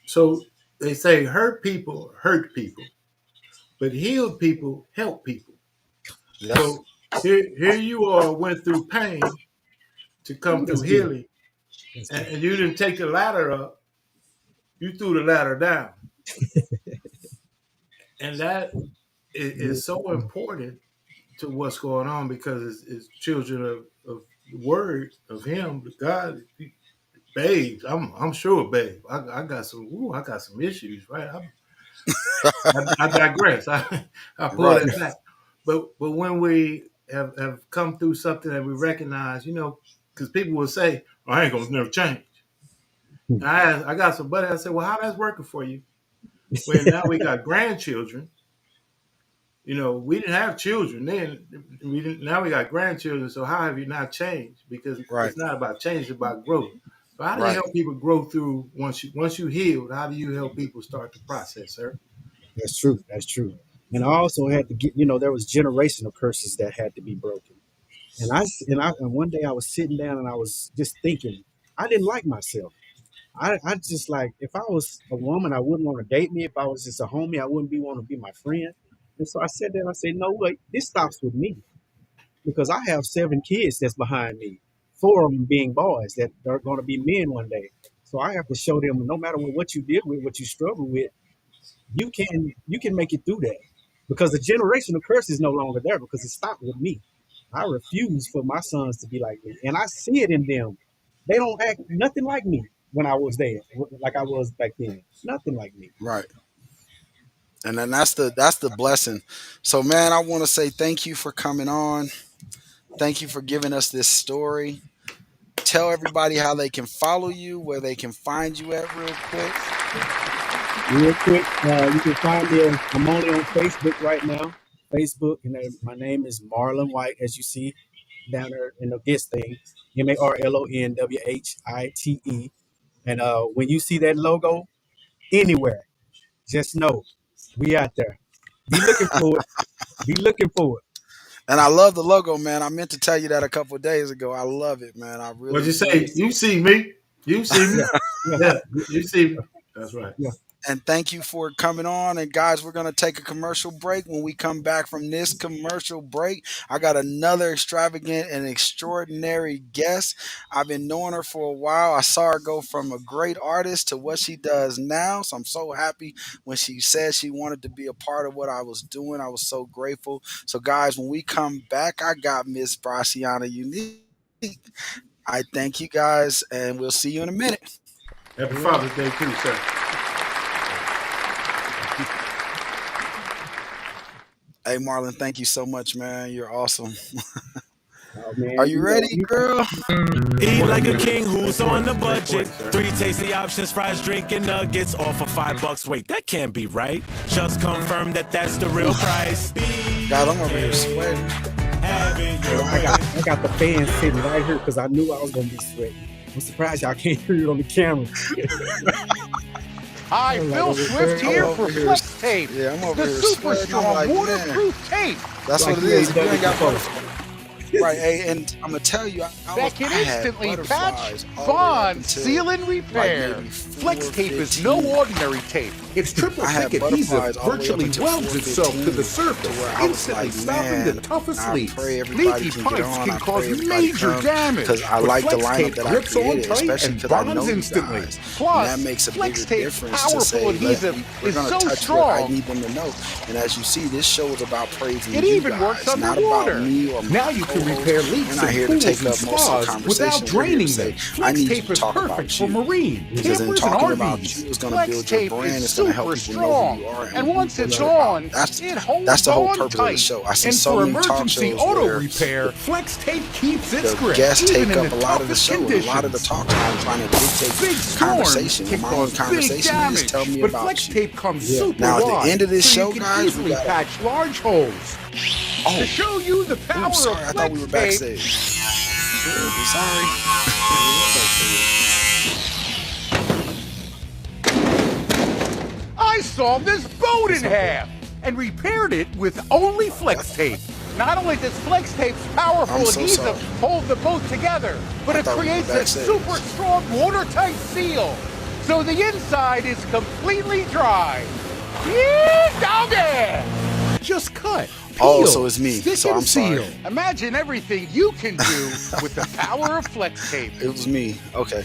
So they say hurt people hurt people, but healed people help people. Yes. So here you are went through pain to come Ooh, through that's good. healing, That's and, good. and you didn't take the ladder up, you threw the ladder down. And that is so important to what's going on because it's children of the word of him, God, babes. I'm sure, babe. I got some issues, right? I digress. I pull Right. that back. But when we have come through something that we recognize, because people will say, oh, I ain't gonna never change. And I got some buddy. I said, well, how that's working for you? When now we got grandchildren. We didn't have children then. Now we got grandchildren. So how have you not changed? Because Right. it's not about change, it's about growth. So how do you Right. help people grow through once you healed? How do you help people start the process, sir? That's true. That's true. And I also had to get, there was generational curses that had to be broken. And one day I was sitting down and I was just thinking, I didn't like myself. I just like, if I was a woman, I wouldn't want to date me. If I was just a homie, I wouldn't want to be my friend. And so I said that, I said, no, wait, this stops with me because I have 7 kids that's behind me, 4 of them being boys that are going to be men one day. So I have to show them no matter what you deal with, what you struggle with, you can make it through that because the generational curse is no longer there because it stopped with me. I refuse for my sons to be like me. And I see it in them. They don't act nothing like me when I was there, like I was back then. Nothing like me. Right. And then that's the blessing. So man, I want to say thank you for coming on. Thank you for giving us this story. Tell everybody how they can follow you, where they can find you at real quick. Real quick, you can find me. I'm only on Facebook right now. Facebook, and my name is Marlon White, as you see down there in the guest thing. MarlonWhite. And when you see that logo anywhere, just know we out there. Be looking for it. Be looking for it. And I love the logo, man. I meant to tell you that a couple of days ago. I love it, man. I really. What'd you say? You see me. You see me. Yeah, you see me. That's right. Yeah. And thank you for coming on. And guys, we're going to take a commercial break. When we come back from this commercial break, I got another extravagant and extraordinary guest. I've been knowing her for a while. I saw her go from a great artist to what she does now. So I'm so happy when she said she wanted to be a part of what I was doing. I was so grateful. So guys, when we come back, I got Miss Braciana Unique. I thank you guys, and we'll see you in a minute. Happy Father's Day too, sir. Hey, Marlon, thank you so much, man. You're awesome. Oh, man, Are you ready, girl? Eat like a king who's on the budget. 3 tasty options, fries, drink, and nuggets, all for $5. Wait, that can't be right. Just confirm that that's the real price. God, I'm over here sweating. I got the fans sitting right here because I knew I was going to be sweating. I'm surprised y'all can't hear it on the camera. Hi, Phil Swift here for Flex Tape. Yeah, I'm over the here super sweating. strong Like, waterproof tape. That's Like what it you is. ain't If you done ain't it got before. butterflies. Right, hey, and I'm gonna tell you, That can I had instantly patch, butterflies all the way up bond, until, seal, and repair. like, maybe Flex Tape is 4:15. no ordinary tape. Its triple I had thick butterflies adhesive all the way up virtually until welds itself to the 4:15, surface, to where I was instantly like, stopping man, the toughest I leaks. pray everybody Leaky can get pipes on. can I pray cause everybody major come, damage. because I But like the Flex lineup Tape that I grips on created, tight especially and because I know bonds you instantly. guys. Plus, And that makes a Flex bigger Tape's difference to powerful say, adhesive we're is gonna so touch what I strong. need them to know. And as you see, this show is about praising It you even guys, works not underwater. about me or my Now you can co-host. repair We're leaks not in here to pools take and up most of the spas conversation. without We're here to draining say, them. I Flex need you Tape to is talk perfect about for you. marine, Because in campers, and talking about RVs. you, it's going to Flex build your Tape brand. is It's going to help super people know who strong, you are and who once you it's are about. on, it holds That's the whole on purpose of tight. the show. I see And so for many talk emergency shows auto where repair, Flex Tape keeps its the grip, guests even take in up the a lot of the toughest show and a lot of the conditions. talk time trying to dictate Big storms conversation. can My own cause big conversation is damage, tell me but about Flex you. Tape comes Yeah. super Now, at wide, the end of this so show, you can guys, we easily got patch large holes. Oh. To show you the power Ooh, sorry, of I thought we Flex were Tape, backstage. Sorry. I sawed this boat in half and repaired it with only Flex Tape. Not only does Flex Tape's powerful I'm so adhesive sorry. hold the boat together, but I it thought we were creates a backstage. super strong watertight seal, so the inside is completely dry. Yeah, doggy! just cut. Oh, peel, so it's me. stick So and I'm sorry. seal. Imagine everything you can do with the power of Flex Tape. It was me. Okay.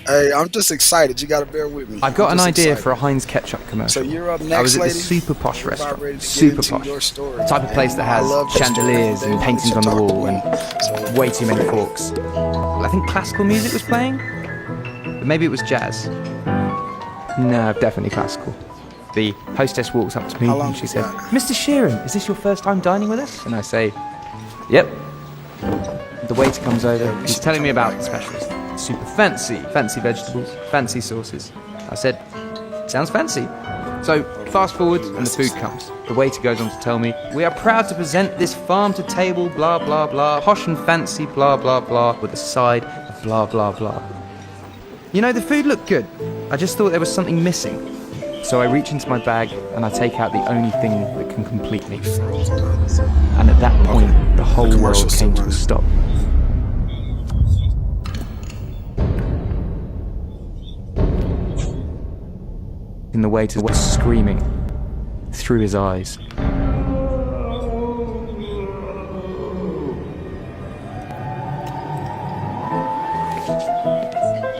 Hey, I'm just excited. You got to bear with me. I've got I'm an just idea excited. for a Heinz ketchup commercial. So you're up I next, was at lady. this super posh We're about restaurant. ready to get Super into posh. your story. The type of place that I has love your story. chandeliers They and paintings should on the talk wall to and me. So way too many forks. I think classical music was playing, but maybe it was jazz. No, definitely classical. The hostess walks up to me How long and she you says, got? "Mr. Sheeran, is this your first time dining with us?" And I say, "Yep." The waiter comes over. Yeah, we He's should telling me come about back, the man. specials. Super fancy vegetables, fancy sauces. I said, "Sounds fancy." So, fast forward, and the food comes. The waiter goes on to tell me, "We are proud to present this farm-to-table blah blah blah, posh and fancy blah blah blah, with a side of blah blah blah." You know, the food looked good. I just thought there was something missing. So I reach into my bag and I take out the only thing that can complete me. And at that point, the whole world came to a stop. And the waiter was screaming through his eyes.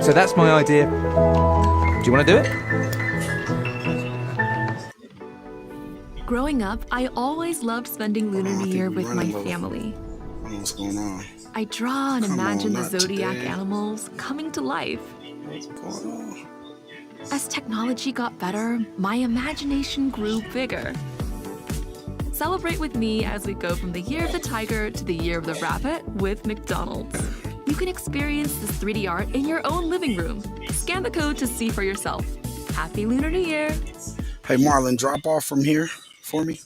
So that's my idea. Do you want to do it? Growing up, I always loved spending Lunar New Year with my family. What's going on? I draw and Come imagine on, the not zodiac today. animals coming to life. What's going on? As technology got better, my imagination grew bigger. Celebrate with me as we go from the year of the tiger to the year of the rabbit with McDonald's. You can experience this 3D art in your own living room. Scan the code to see for yourself. Happy Lunar New Year! Hey, Marlon, drop off from here for me.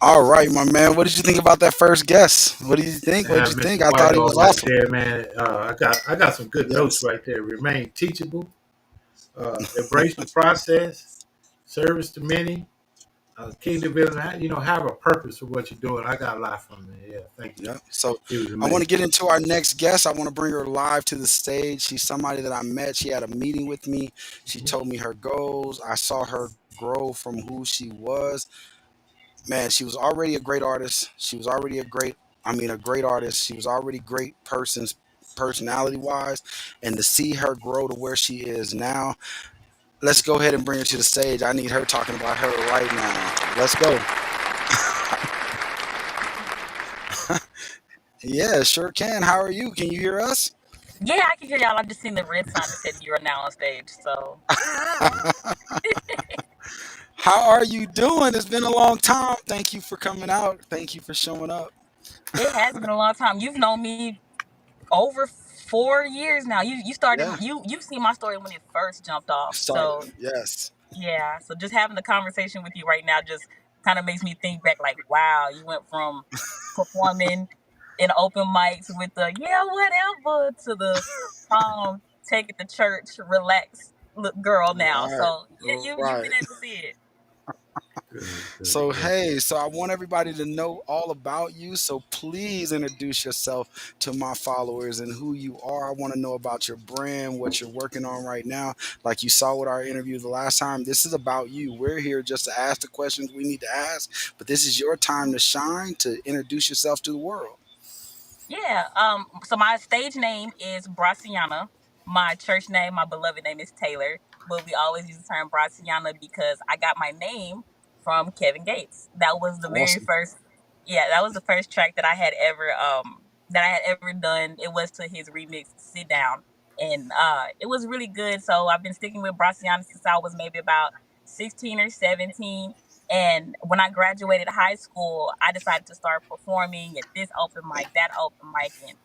All right, my man. What did you think about that first guest? What did you think? What did you Mr. think? I thought he was Whitehall right awesome. there, man. I got some good notes right there. Remain teachable, embrace the process, service to many, key development. Have a purpose for what you're doing. I got a lot from it. Yeah, thank you. Yeah. So It was I want to amazing. get into our next guest. I want to bring her live to the stage. She's somebody that I met. She had a meeting with me. She told me her goals. I saw her grow from who she was. Man, she was already a great artist. She was already a great artist. She was already great personality wise. And to see her grow to where she is now, let's go ahead and bring her to the stage. I need her talking about her right now. Let's go. Yeah, sure can. How are you? Can you hear us? Yeah, I can hear y'all. I just seen the red sign that said you're now on stage. So How are you doing? It's been a long time. Thank you for coming out. Thank you for showing up. it has been a long time. You've known me over 4 years now. You started Yeah, you've seen my story when it first jumped off. So started. Yes. yeah, so just having the conversation with you right now just kind of makes me think back like, wow, you went from performing in open mics with the yeah, whatever to the take it to church, relax look girl now. Right. So you've Right. been able to see it. So hey, so I want everybody to know all about you. So please introduce yourself to my followers and who you are. I want to know about your brand, what you're working on right now. Like you saw with our interview the last time, this is about you. We're here just to ask the questions we need to ask, but this is your time to shine, to introduce yourself to the world. Yeah. So my stage name is Braciana. My church name, my beloved name is Taylor. But we always use the term Braciana because I got my name from Kevin Gates. That was the very Awesome. first. Yeah, that was the first track that I had ever done. It was to his remix "Sit Down," and it was really good. So I've been sticking with Braciana since I was maybe about 16 or 17. And when I graduated high school, I decided to start performing at this open mic, that open mic, and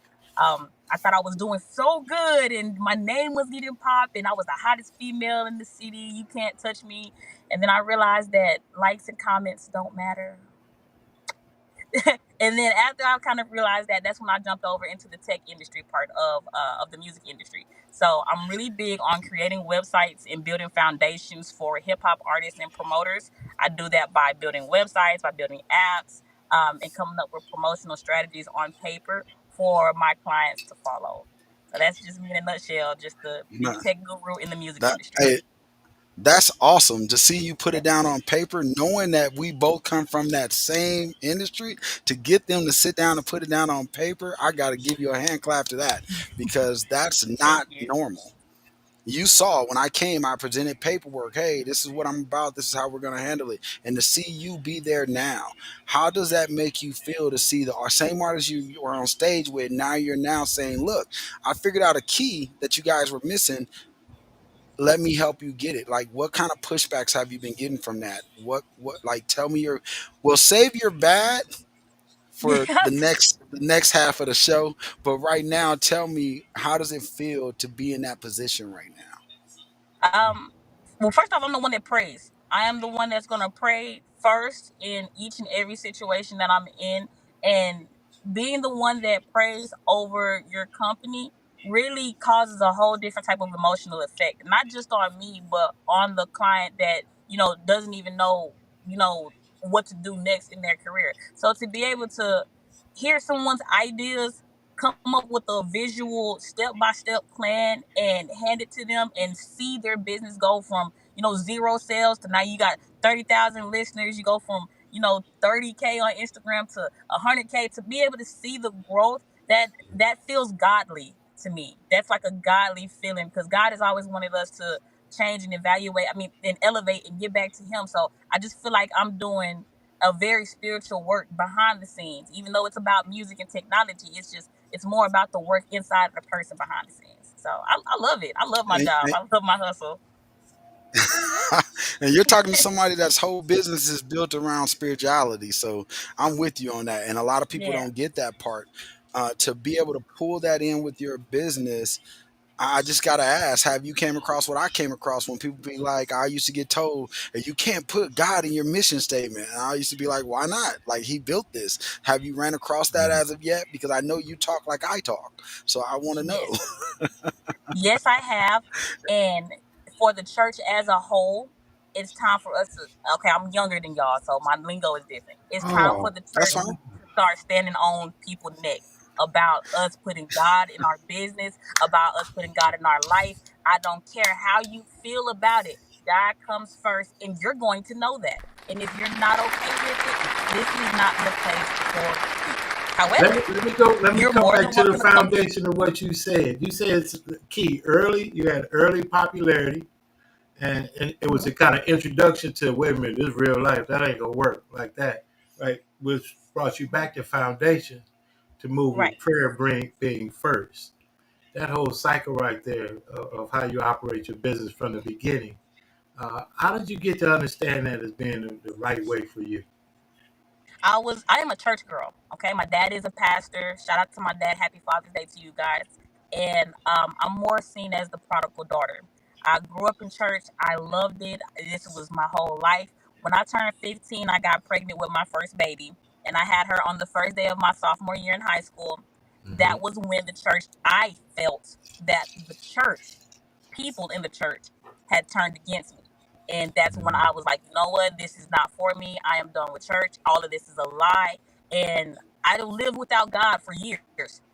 I thought I was doing so good, and my name was getting popped, and I was the hottest female in the city. You can't touch me. And then I realized that likes and comments don't matter. And then after I kind of realized that, that's when I jumped over into the tech industry part of the music industry. So I'm really big on creating websites and building foundations for hip hop artists and promoters. I do that by building websites, by building apps, and coming up with promotional strategies on paper for my clients to follow. So that's just me in a nutshell, just the big Nah, tech guru in the music that industry. hey, that's awesome to see you put it down on paper, knowing that we both come from that same industry. To get them to sit down and put it down on paper, I got to give you a hand clap to that because that's Thank not you. normal. You saw when I came, I presented paperwork. Hey, this is what I'm about. This is how we're going to handle it. And to see you be there now, how does that make you feel to see the same artist you were on stage with? Now you're now saying, look, I figured out a key that you guys were missing. Let me help you get it. Like, what kind of pushbacks have you been getting from that? Like, tell me well, save your bad for the next half of the show. But right now, tell me, how does it feel to be in that position right now? Um, well, first off, I'm the one that prays. I am the one that's gonna pray first in each and every situation that I'm in, and being the one that prays over your company really causes a whole different type of emotional effect, not just on me, but on the client that doesn't even know what to do next in their career. So to be able to hear someone's ideas, come up with a visual step-by-step plan and hand it to them and see their business go from zero sales to now you got 30,000 listeners. You go from 30K on Instagram to 100K. To be able to see the growth, that feels godly to me. That's like a godly feeling, because God has always wanted us to change and evaluate, and elevate and get back to him. So I just feel like I'm doing a very spiritual work behind the scenes. Even though it's about music and technology, it's more about the work inside of the person behind the scenes. So I love it. I love my And, job. and, I love my hustle. and you're talking to somebody that's whole business is built around spirituality. So I'm with you on that. And a lot of people Yeah. don't get that part. To be able to pull that in with your business, I just gotta ask: have you came across what I came across when people be like, I used to get told, "Hey, you can't put God in your mission statement," and I used to be like, why not? Like, he built this. Have you ran across that as of yet? Because I know you talk like I talk, so I want to know. Yes. Yes, I have. And for the church as a whole, it's time for us to, okay, I'm younger than y'all, so my lingo is different. It's time for Oh, the That's church fine. to start standing on people's neck about us putting God in our business, about us putting God in our life. I don't care how you feel about it. God comes first, and you're going to know that. And if you're not okay with it, this is not the place for you. let However, me let me go. Let me you're come more back than to the welcome to come to. foundation of what you said. You said it's key early. You had early popularity, and it was a kind of introduction to, wait a minute, this is real life. That ain't gonna work like that, right? Which brought you back to foundation to move with Right. prayer being first. That whole cycle right there of how you operate your business from the beginning. How did you get to understand that as being the right way for you? I am a church girl. Okay. My dad is a pastor. Shout out to my dad. Happy Father's Day to you guys. And I'm more seen as the prodigal daughter. I grew up in church. I loved it. This was my whole life. When I turned 15, I got pregnant with my first baby, and I had her on the first day of my sophomore year in high school. Mm-hmm. That was when I felt that the church, people in the church, had turned against me. And that's when I was like, you know what? This is not for me. I am done with church. All of this is a lie. And I lived without God for years.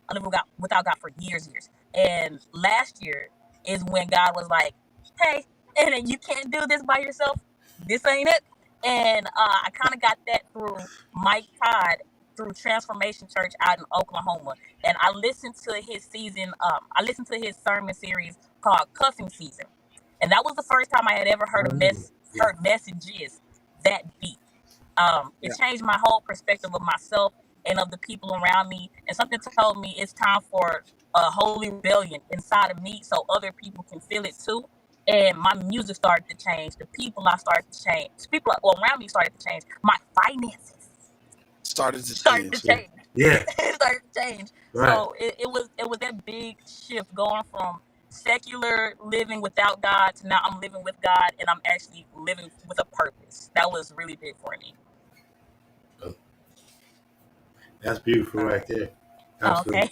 I lived without God for years. And last year is when God was like, hey, and you can't do this by yourself. This ain't it. And I kind of got that through Mike Todd through Transformation Church out in Oklahoma. And I listened to his I listened to his sermon series called Cuffing Season. And that was the first time I had ever heard Yeah. messages that deep. It Yeah. changed my whole perspective of myself and of the people around me. And something told me it's time for a holy rebellion inside of me so other people can feel it too. And my music started to change. The people I started to change. People around me started to change. My finances Started to started to change. change. Yeah. It started to change. Right. So it was that big shift going from secular living without God to now I'm living with God and I'm actually living with a purpose. That was really big for me. That's beautiful right there. Absolutely. Okay.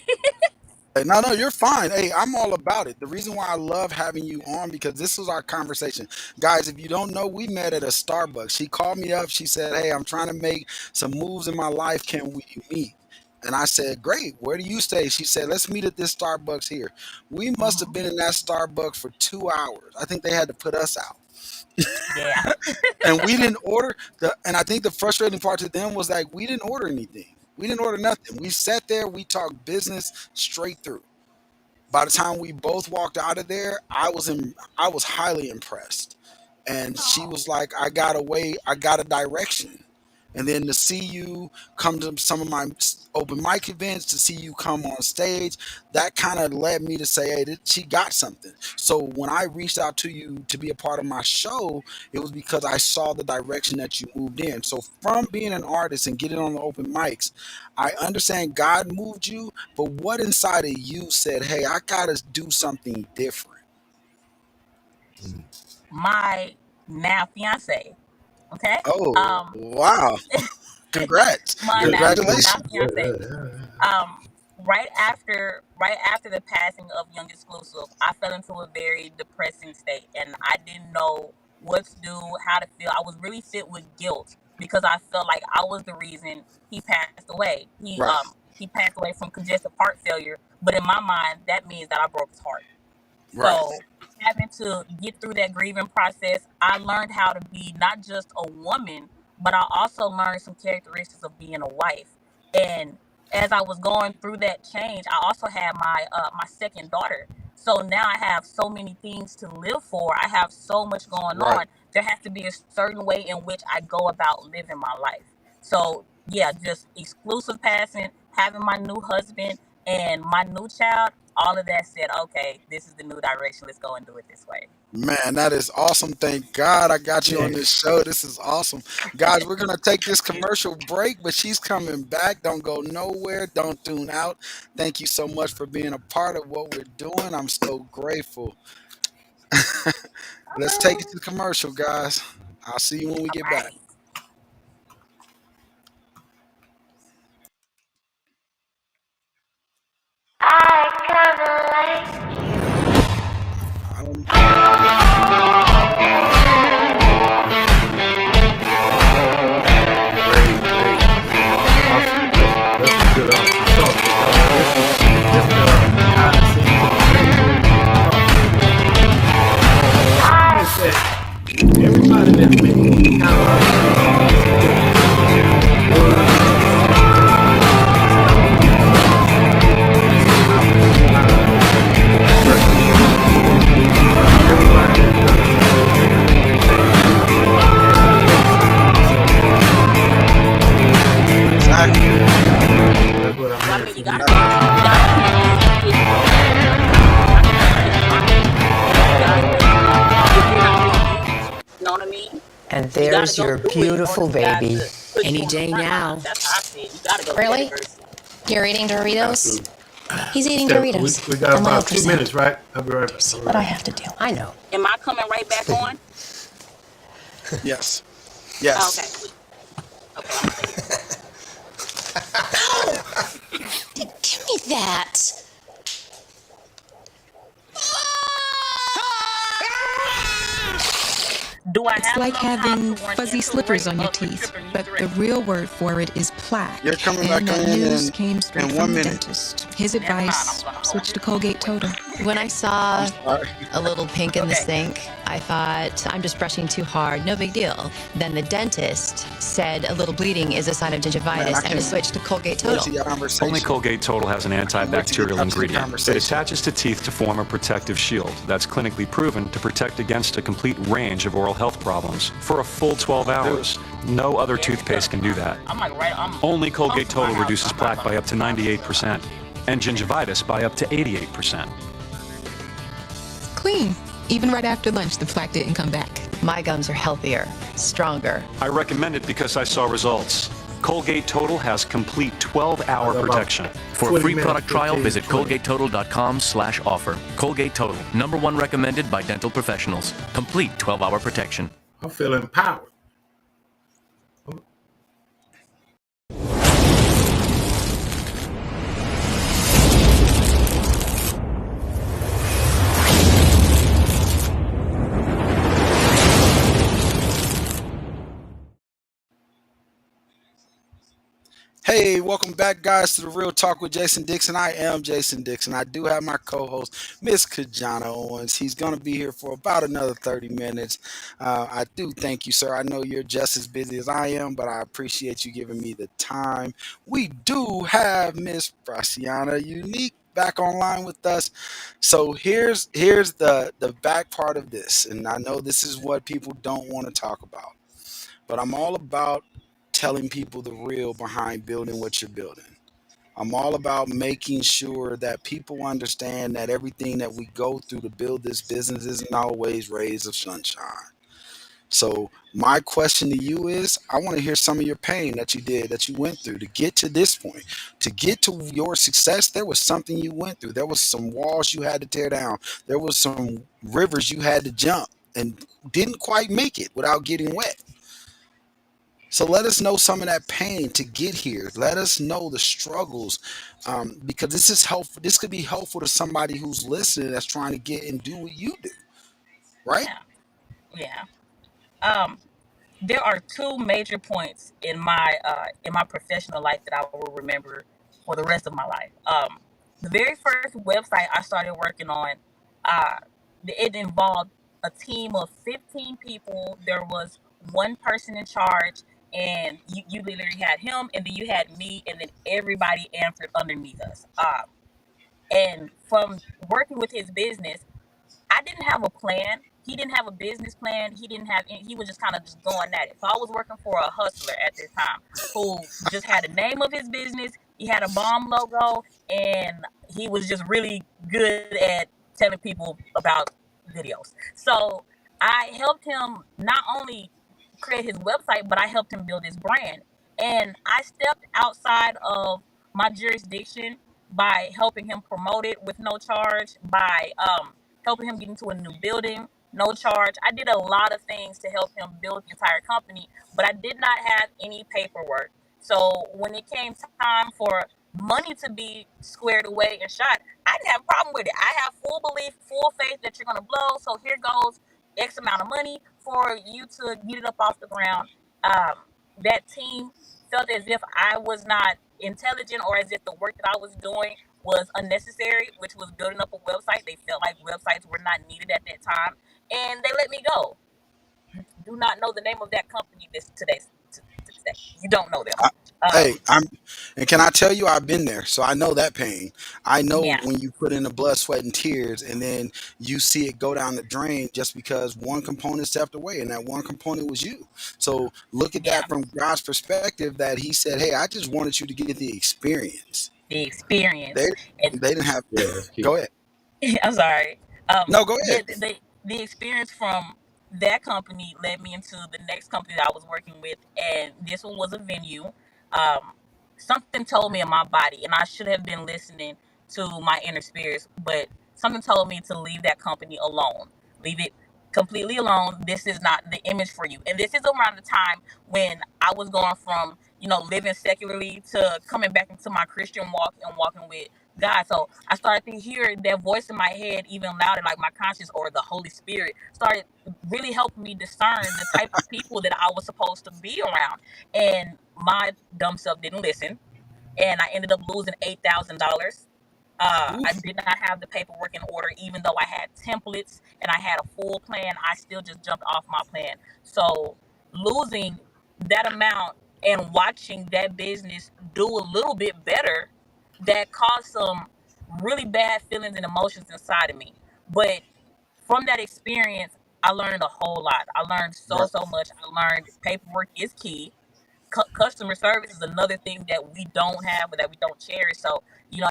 Hey, no, you're fine. Hey, I'm all about it. The reason why I love having you on, because this was our conversation. Guys, if you don't know, we met at a Starbucks. She called me up. She said, hey, I'm trying to make some moves in my life. Can we meet? And I said, great. Where do you stay? She said, let's meet at this Starbucks here. We must have been in that Starbucks for 2 hours. I think they had to put us out. Yeah. And we didn't order and I think the frustrating part to them was like, we didn't order anything. We didn't order nothing. We sat there, we talked business straight through. By the time we both walked out of there, I was highly impressed. And she was like, I got a way, I got a direction. And then to see you come to some of my open mic events, to see you come on stage, that kind of led me to say, hey, she got something. So when I reached out to you to be a part of my show, it was because I saw the direction that you moved in. So from being an artist and getting on the open mics, I understand God moved you, but what inside of you said, hey, I got to do something different? My now fiance. Okay. Oh, wow. Congrats. my now Congratulations. fiance. Right after the passing of Young Exclusive, I fell into a very depressing state, and I didn't know what to do, how to feel. I was really filled with guilt because I felt like I was the reason he passed away. Right. He passed away from congestive heart failure, but in my mind, that means that I broke his heart. Right. So having to get through that grieving process, I learned how to be not just a woman, but I also learned some characteristics of being a wife. And as I was going through that change, I also had my second daughter. So now I have so many things to live for. I have so much going Right. on. There has to be a certain way in which I go about living my life. So yeah, just exclusive passing, having my new husband and my new child, all of that said, okay, this is the new direction. Let's go and do it this way. Man, that is awesome. Thank God I got you on this show. This is awesome. Guys, we're going to take this commercial break, but she's coming back. Don't go nowhere. Don't tune out. Thank you so much for being a part of what we're doing. I'm so grateful. Let's take it to commercial, guys. I'll see you when we get back. Everybody that's making any That's what I'm here to do. You know what I mean? And You gotta there's go your through it in order beautiful for God baby. to put Any you on the day front line. now. That's how I see it. You gotta go Really? through that first. You're eating Doritos? He's eating Steph, Doritos. we got On my about own 2 percent. minutes, right? I'll be right back. See what I have to do. I know. Am I coming right back on? Yes. Yes. Okay. Give me that. Do I It's have like enough time having to run fuzzy into slippers rate on your of teeth, prescription but the nutrition? real word for it is plaque. You're coming back And that in news came straight in from 1 the minute. dentist. His Never mind, advice: I'm gonna switch hold to it. Colgate Total. When I saw Sorry. a little pink in the Okay. sink, I thought, I'm just brushing too hard, no big deal. Then the dentist said a little bleeding is a sign of Man, I gingivitis and to can't switch to Colgate wait Total. to your Only conversation. Colgate Total has an Wait till you antibacterial got to the ingredient. It conversation. attaches to teeth to form a protective shield that's clinically proven to protect against a complete range of oral health problems for a full 12 hours. No other toothpaste can do that. I'm like I'm Only Colgate close to my Total house. reduces I'm not plaque by up to 98% and gingivitis by up to 88%. Clean. Even right after lunch, the plaque didn't come back. My gums are healthier, stronger. I recommend it because I saw results. Colgate Total has complete 12-hour protection. For a 20 free minutes, product trial, 15, visit 20. colgatetotal.com/offer. Colgate Total, #1 recommended by dental professionals. Complete 12-hour protection. I feel empowered. Hey, welcome back, guys, to the Real Talk with Jason Dixon. I am Jason Dixon. I do have my co-host, Miss Kajana Owens. He's going to be here for about another 30 minutes. I do thank you, sir. I know you're just as busy as I am, but I appreciate you giving me the time. We do have Miss Braciana Unique back online with us. So here's the back part of this, and I know this is what people don't want to talk about, but I'm all about telling people the real behind building what you're building. I'm all about making sure that people understand that everything that we go through to build this business isn't always rays of sunshine. So my question to you is, I want to hear some of your pain that you did, that you went through to get to this point, to get to your success. There was something you went through. There was some walls you had to tear down. There was some rivers you had to jump and didn't quite make it without getting wet. So let us know some of that pain to get here. Let us know the struggles, because this is helpful. This could be helpful to somebody who's listening that's trying to get and do what you do, right? Yeah. There are two major points in my professional life that I will remember for the rest of my life. The very first website I started working on, uh, it involved a team of 15 people. There was one person in charge, and you literally had him, and then you had me, and then everybody answered underneath us. And from working with his business, I didn't have a plan. He didn't have a business plan. He didn't have any, he was just kind of just going at it. So I was working for a hustler at this time who just had the name of his business. He had a bomb logo, and he was just really good at telling people about videos. So I helped him not only create his website, but I helped him build his brand. And I stepped outside of my jurisdiction by helping him promote it with no charge, by helping him get into a new building, no charge. I did a lot of things to help him build the entire company, but I did not have any paperwork. So when it came time for money to be squared away and shot, I didn't have a problem with it. I have full belief, full faith that you're gonna blow. So here goes X amount of money for you to get it up off the ground. That team felt as if I was not intelligent, or as if the work that I was doing was unnecessary, which was building up a website. They felt like websites were not needed at that time, and they let me go. Do not know the name of that company to this day. You don't know them. Hey, and can I tell you, I've been there, so I know that pain. I know Yeah. when you put in the blood, sweat, and tears, and then you see it go down the drain just because one component stepped away, and that one component was you. So look at that from God's perspective. That He said, "Hey, I just wanted you to get the experience." The experience. They And they didn't have. Yeah, that's key. Go ahead. I'm sorry. No, go Yeah, ahead. the experience from that company led me into the next company that I was working with, and this one was a venue. Um, Something told me in my body, and I should have been listening to my inner spirits, but something told me to leave that company alone. Leave it completely alone. This is not the image for you. And this is around the time when I was going from, living secularly to coming back into my Christian walk and walking with God. So I started to hear that voice in my head even louder, like my conscience or the Holy Spirit started really helping me discern the type of people that I was supposed to be around. And my dumb self didn't listen, and I ended up losing $8,000. I did not have the paperwork in order, even though I had templates and I had a full plan. I still just jumped off my plan. So losing that amount and watching that business do a little bit better, that caused some really bad feelings and emotions inside of me. But from that experience, I learned a whole lot. I learned so much. I learned paperwork is key. Customer service is another thing that we don't have or that we don't cherish. So,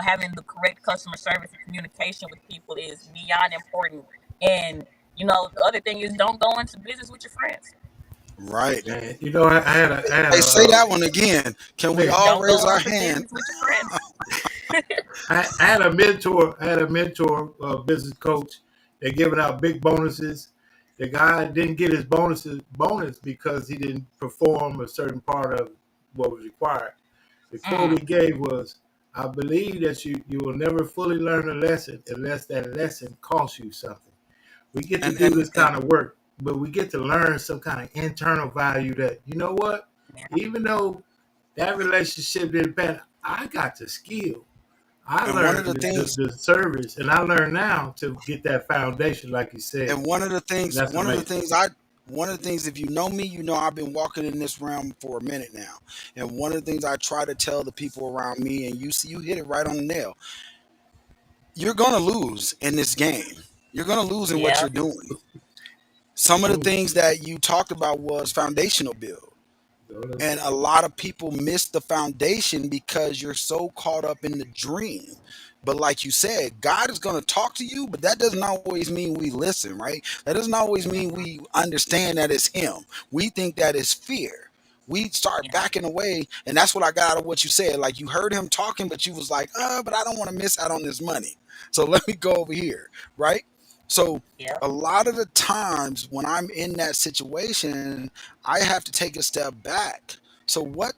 having the correct customer service and communication with people is beyond important. And, the other thing is, don't go into business with your friends. Right. Man, I had Hey, say that one again. Can we all Don't raise go our into hand? business with your friends. I had a mentor. I had a mentor, business coach. They're giving out big bonuses. The guy didn't get his bonus because he didn't perform a certain part of what was required. The quote he gave was, "I believe that you will never fully learn a lesson unless that lesson costs you something." We get to do this kind of work, but we get to learn some kind of internal value that, you know what, even though that relationship didn't pan, I got the skill. I And one of learned the things, the service, and I learned now to get that foundation, like you said. and one of the things, That's one of the amazing. things one of the things, if you know me, I've been walking in this realm for a minute now. And one of the things I try to tell the people around me, and you hit it right on the nail. you're gonna lose in this game. You're gonna lose in what Yeah. you're doing. Some of the things that you talked about was foundational build. And a lot of people miss the foundation because you're so caught up in the dream. But like you said, God is going to talk to you, but that doesn't always mean we listen, right? That doesn't always mean we understand that it's Him. We think that it's fear. We start backing away, and that's what I got out of what you said. Like you heard him talking, but you was like, but I don't want to miss out on this money. So let me go over here, right? So Yeah. a lot of the times when I'm in that situation, I have to take a step back. So what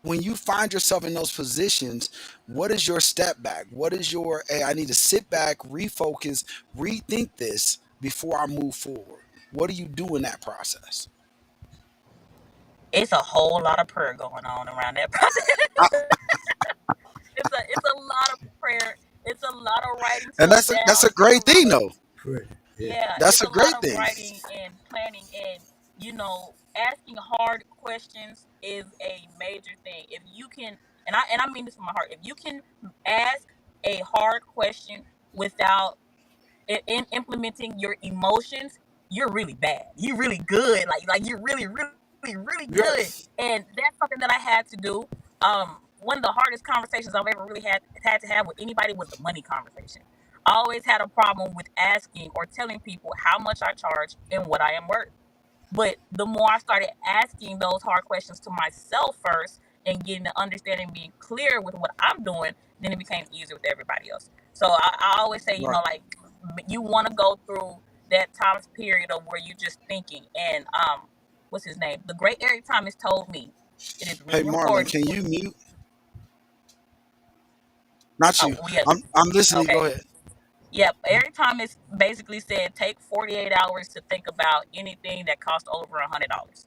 when you find yourself in those positions, what is your step back? What is your, hey, I need to sit back, refocus, rethink this before I move forward. What do you do in that process? It's a whole lot of prayer going on around that process. It's a lot of prayer. It's a lot of writing And stuff that's down. a It's a great thing lot of though. Yeah, That's it's a a lot great of thing. writing and planning, and asking hard questions is a major thing. If you can, and I mean this from my heart, if you can ask a hard question without in implementing your emotions, you're really bad. You're really good. Like you're really, really, really good. Yes. And that's something that I had to do. One of the hardest conversations I've ever really had to have with anybody was the money conversation. I always had a problem with asking or telling people how much I charge and what I am worth. But the more I started asking those hard questions to myself first and getting the understanding, being clear with what I'm doing, then it became easier with everybody else. So I always say, Right. like, you want to go through that time period of where you're just thinking. And what's his name? The great Eric Thomas told me it is Hey really Marlon, important. can you mute? Not Oh, you. we have, I'm listening. Go okay. ahead. Yep. Eric Thomas basically said take 48 hours to think about anything that costs over $100.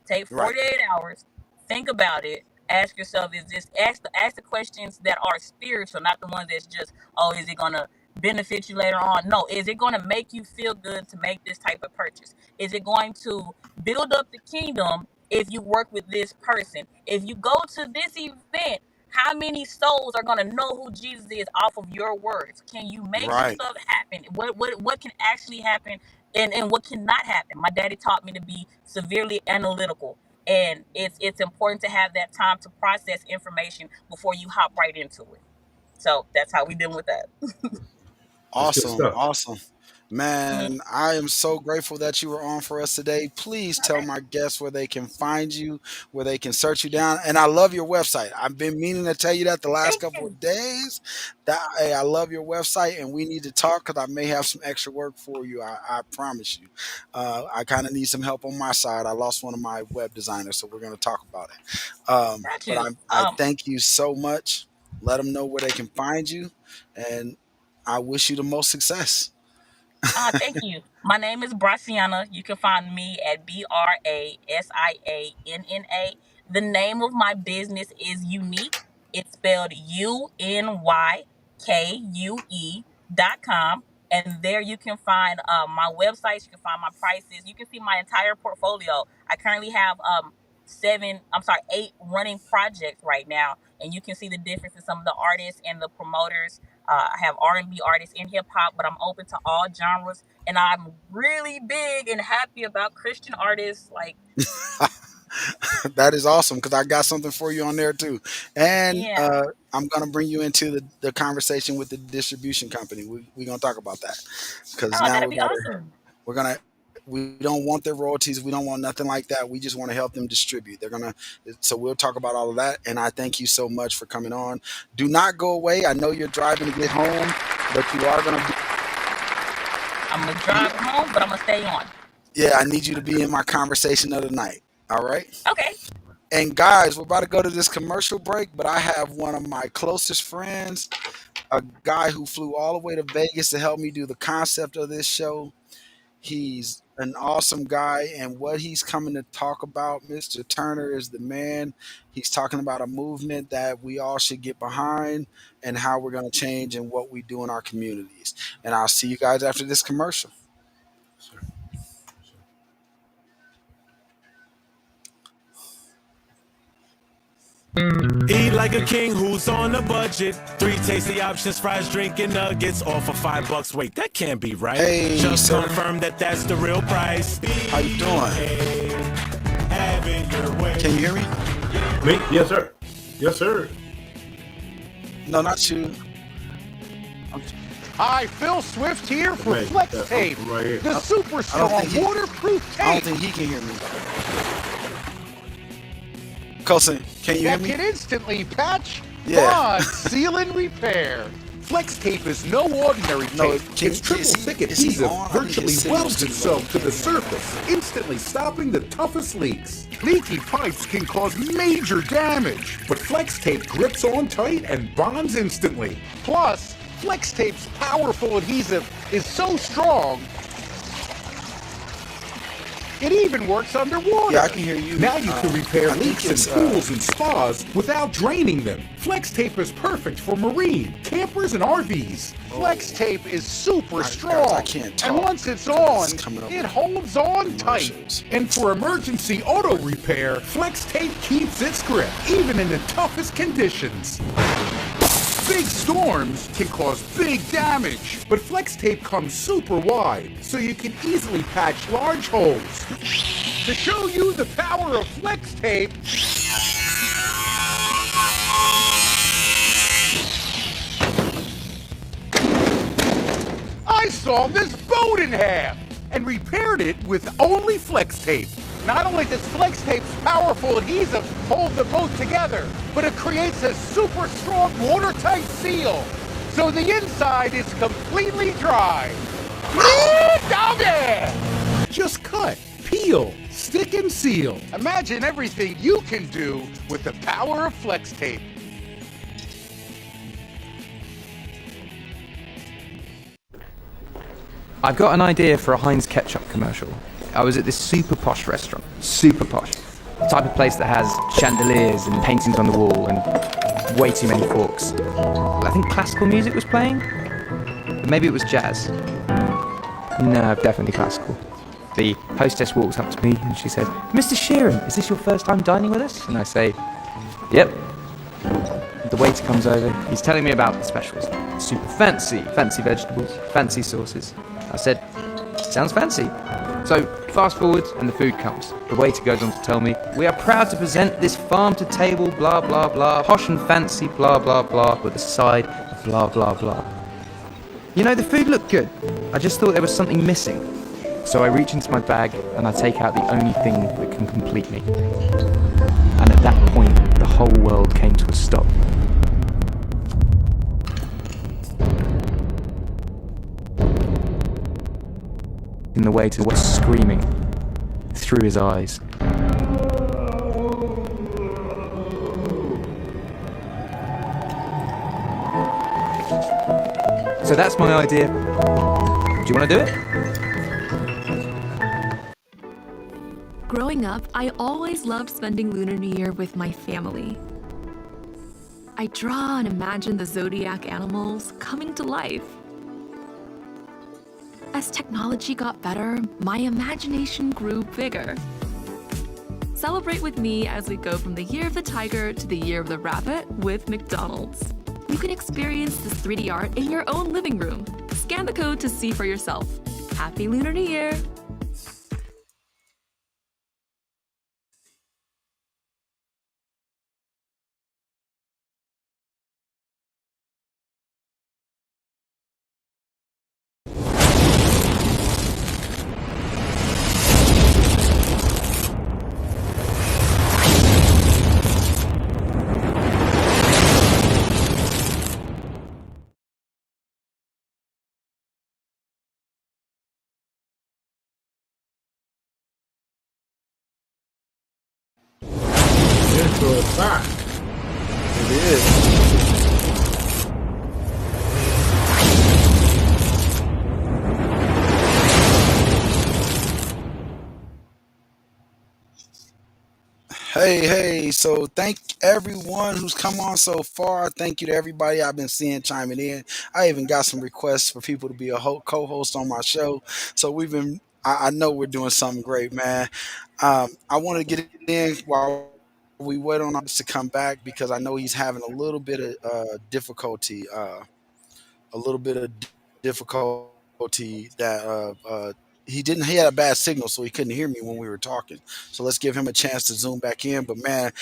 Take Right. 48 hours, think about it, ask yourself, is this, ask the questions that are spiritual, not the ones that's just, oh, is it gonna benefit you later on? No, is it gonna make you feel good to make this type of purchase? Is it going to build up the kingdom if you work with this person? If you go to this event, how many souls are gonna know who Jesus is off of your words? Can you make some Right. stuff happen? What can actually happen and what cannot happen? My daddy taught me to be severely analytical, and it's important to have that time to process information before you hop right into it. So that's how we deal with that. That's good Awesome. stuff. Awesome. Man, I am so grateful that you were on for us today. Please tell my guests where they can find you, where they can search you down. And I love your website. I've been meaning to tell you that the last Thank couple you. of days. That hey, I love your website, and we need to talk because I may have some extra work for you. I promise you. I kind of need some help on my side. I lost one of my web designers, so we're going to talk about it. Got But you. I thank you so much. Let them know where they can find you, and I wish you the most success. Thank you. My name is Braciana. You can find me at Brasianna. The name of my business is Unique. It's spelled UNYKUE.com. And there you can find my websites. You can find my prices. You can see my entire portfolio. I currently have eight running projects right now, and you can see the difference in some of the artists and the promoters. I have R&B artists in hip hop, but I'm open to all genres, and I'm really big and happy about Christian artists. Like, That is awesome because I got something for you on there too. And yeah, I'm going to bring you into the conversation with the distribution company. We're going to talk about that because oh, now that'd be awesome. we're going to, we don't want their royalties. We don't want nothing like that. We just want to help them distribute. So we'll talk about all of that. And I thank you so much for coming on. Do not go away. I know you're driving to get home, but you are going to I'm gonna drive home, but I'm gonna stay on. yeah, I need you to be in my conversation of the night. All right. Okay. And guys, we're about to go to this commercial break, but I have one of my closest friends, a guy who flew all the way to Vegas to help me do the concept of this show. He's an awesome guy, and what he's coming to talk about, Mr. Turner, is the man. He's talking about a movement that we all should get behind and how we're going to change and what we do in our communities. And I'll see you guys after this commercial. Eat like a king who's on a budget. 3 tasty options, fries, drink, and nuggets, all for $5. Wait, that can't be right. Hey, Just sir. confirm that that's the real price. How you doing? Can you hear me? Me? Yes, sir. Yes, sir. No, not you. Hi, Phil Swift here for Right, Flex I'm Tape, right here. the super I don't strong think he- waterproof I don't tape think he can hear me. Cousin, can you hear that me? can instantly patch, Yeah. bond, seal, and repair. Flex Tape is no ordinary tape. No, Its triple thick is he adhesive on? I think virtually his signal's welds too itself low. to the surface, instantly stopping the toughest leaks. Leaky pipes can cause major damage, but Flex Tape grips on tight and bonds instantly. Plus, Flex Tape's powerful adhesive is so strong, it even works underwater. Yeah, I can hear you. Now you can repair I think leaks in it's, pools and spas without draining them. Flex Tape is perfect for marine, campers, and RVs. Flex Tape is super strong. I can't talk. And once it's on, It's coming up it with holds on tight. commercials. And for emergency auto repair, Flex Tape keeps its grip, even in the toughest conditions. Big storms can cause big damage, but Flex Tape comes super wide, so you can easily patch large holes. To show you the power of Flex Tape, I saw this boat in half and repaired it with only Flex Tape. Not only does Flex Tape's powerful adhesive hold the boat together, but it creates a super strong watertight seal, so the inside is completely dry. Doggy! Just cut, peel, stick, and seal. Imagine everything you can do with the power of Flex Tape. I've got an idea for a Heinz ketchup commercial. I was at this super posh restaurant. Super posh. The type of place that has chandeliers and paintings on the wall and way too many forks. I think classical music was playing. But maybe it was jazz. No, definitely classical. The hostess walks up to me and she said, "Mr. Sheeran, is this your first time dining with us?" And I say, "Yep." The waiter comes over. He's telling me about the specials. Super fancy vegetables, fancy sauces. I said, "Sounds fancy." So fast forward and the food comes. The waiter goes on to tell me, "We are proud to present this farm-to-table blah blah blah, posh and fancy blah blah blah, with a side of blah blah blah." You know, the food looked good. I just thought there was something missing. So I reach into my bag and I take out the only thing that can complete me. And at that point, the whole world came to a stop. And the waiter was screaming through his eyes. So that's my idea. Do you want to do it? Growing up, I always loved spending Lunar New Year with my family. I draw and imagine the zodiac animals coming to life. As technology got better, my imagination grew bigger. Celebrate with me as we go from the year of the tiger to the year of the rabbit with McDonald's. You can experience this 3D art in your own living room. Scan the code to see for yourself. Happy Lunar New Year! Into a sock. It is. Hey, so thank everyone who's come on so far. Thank you to everybody I've been seeing chiming in. I even got some requests for people to be a co-host on my show. So I know we're doing something great, man. I want to get it in while we wait on us to come back because I know he's having a little bit of difficulty, a little bit of difficulty that he had a bad signal, so he couldn't hear me when we were talking. So let's give him a chance to zoom back in. But man,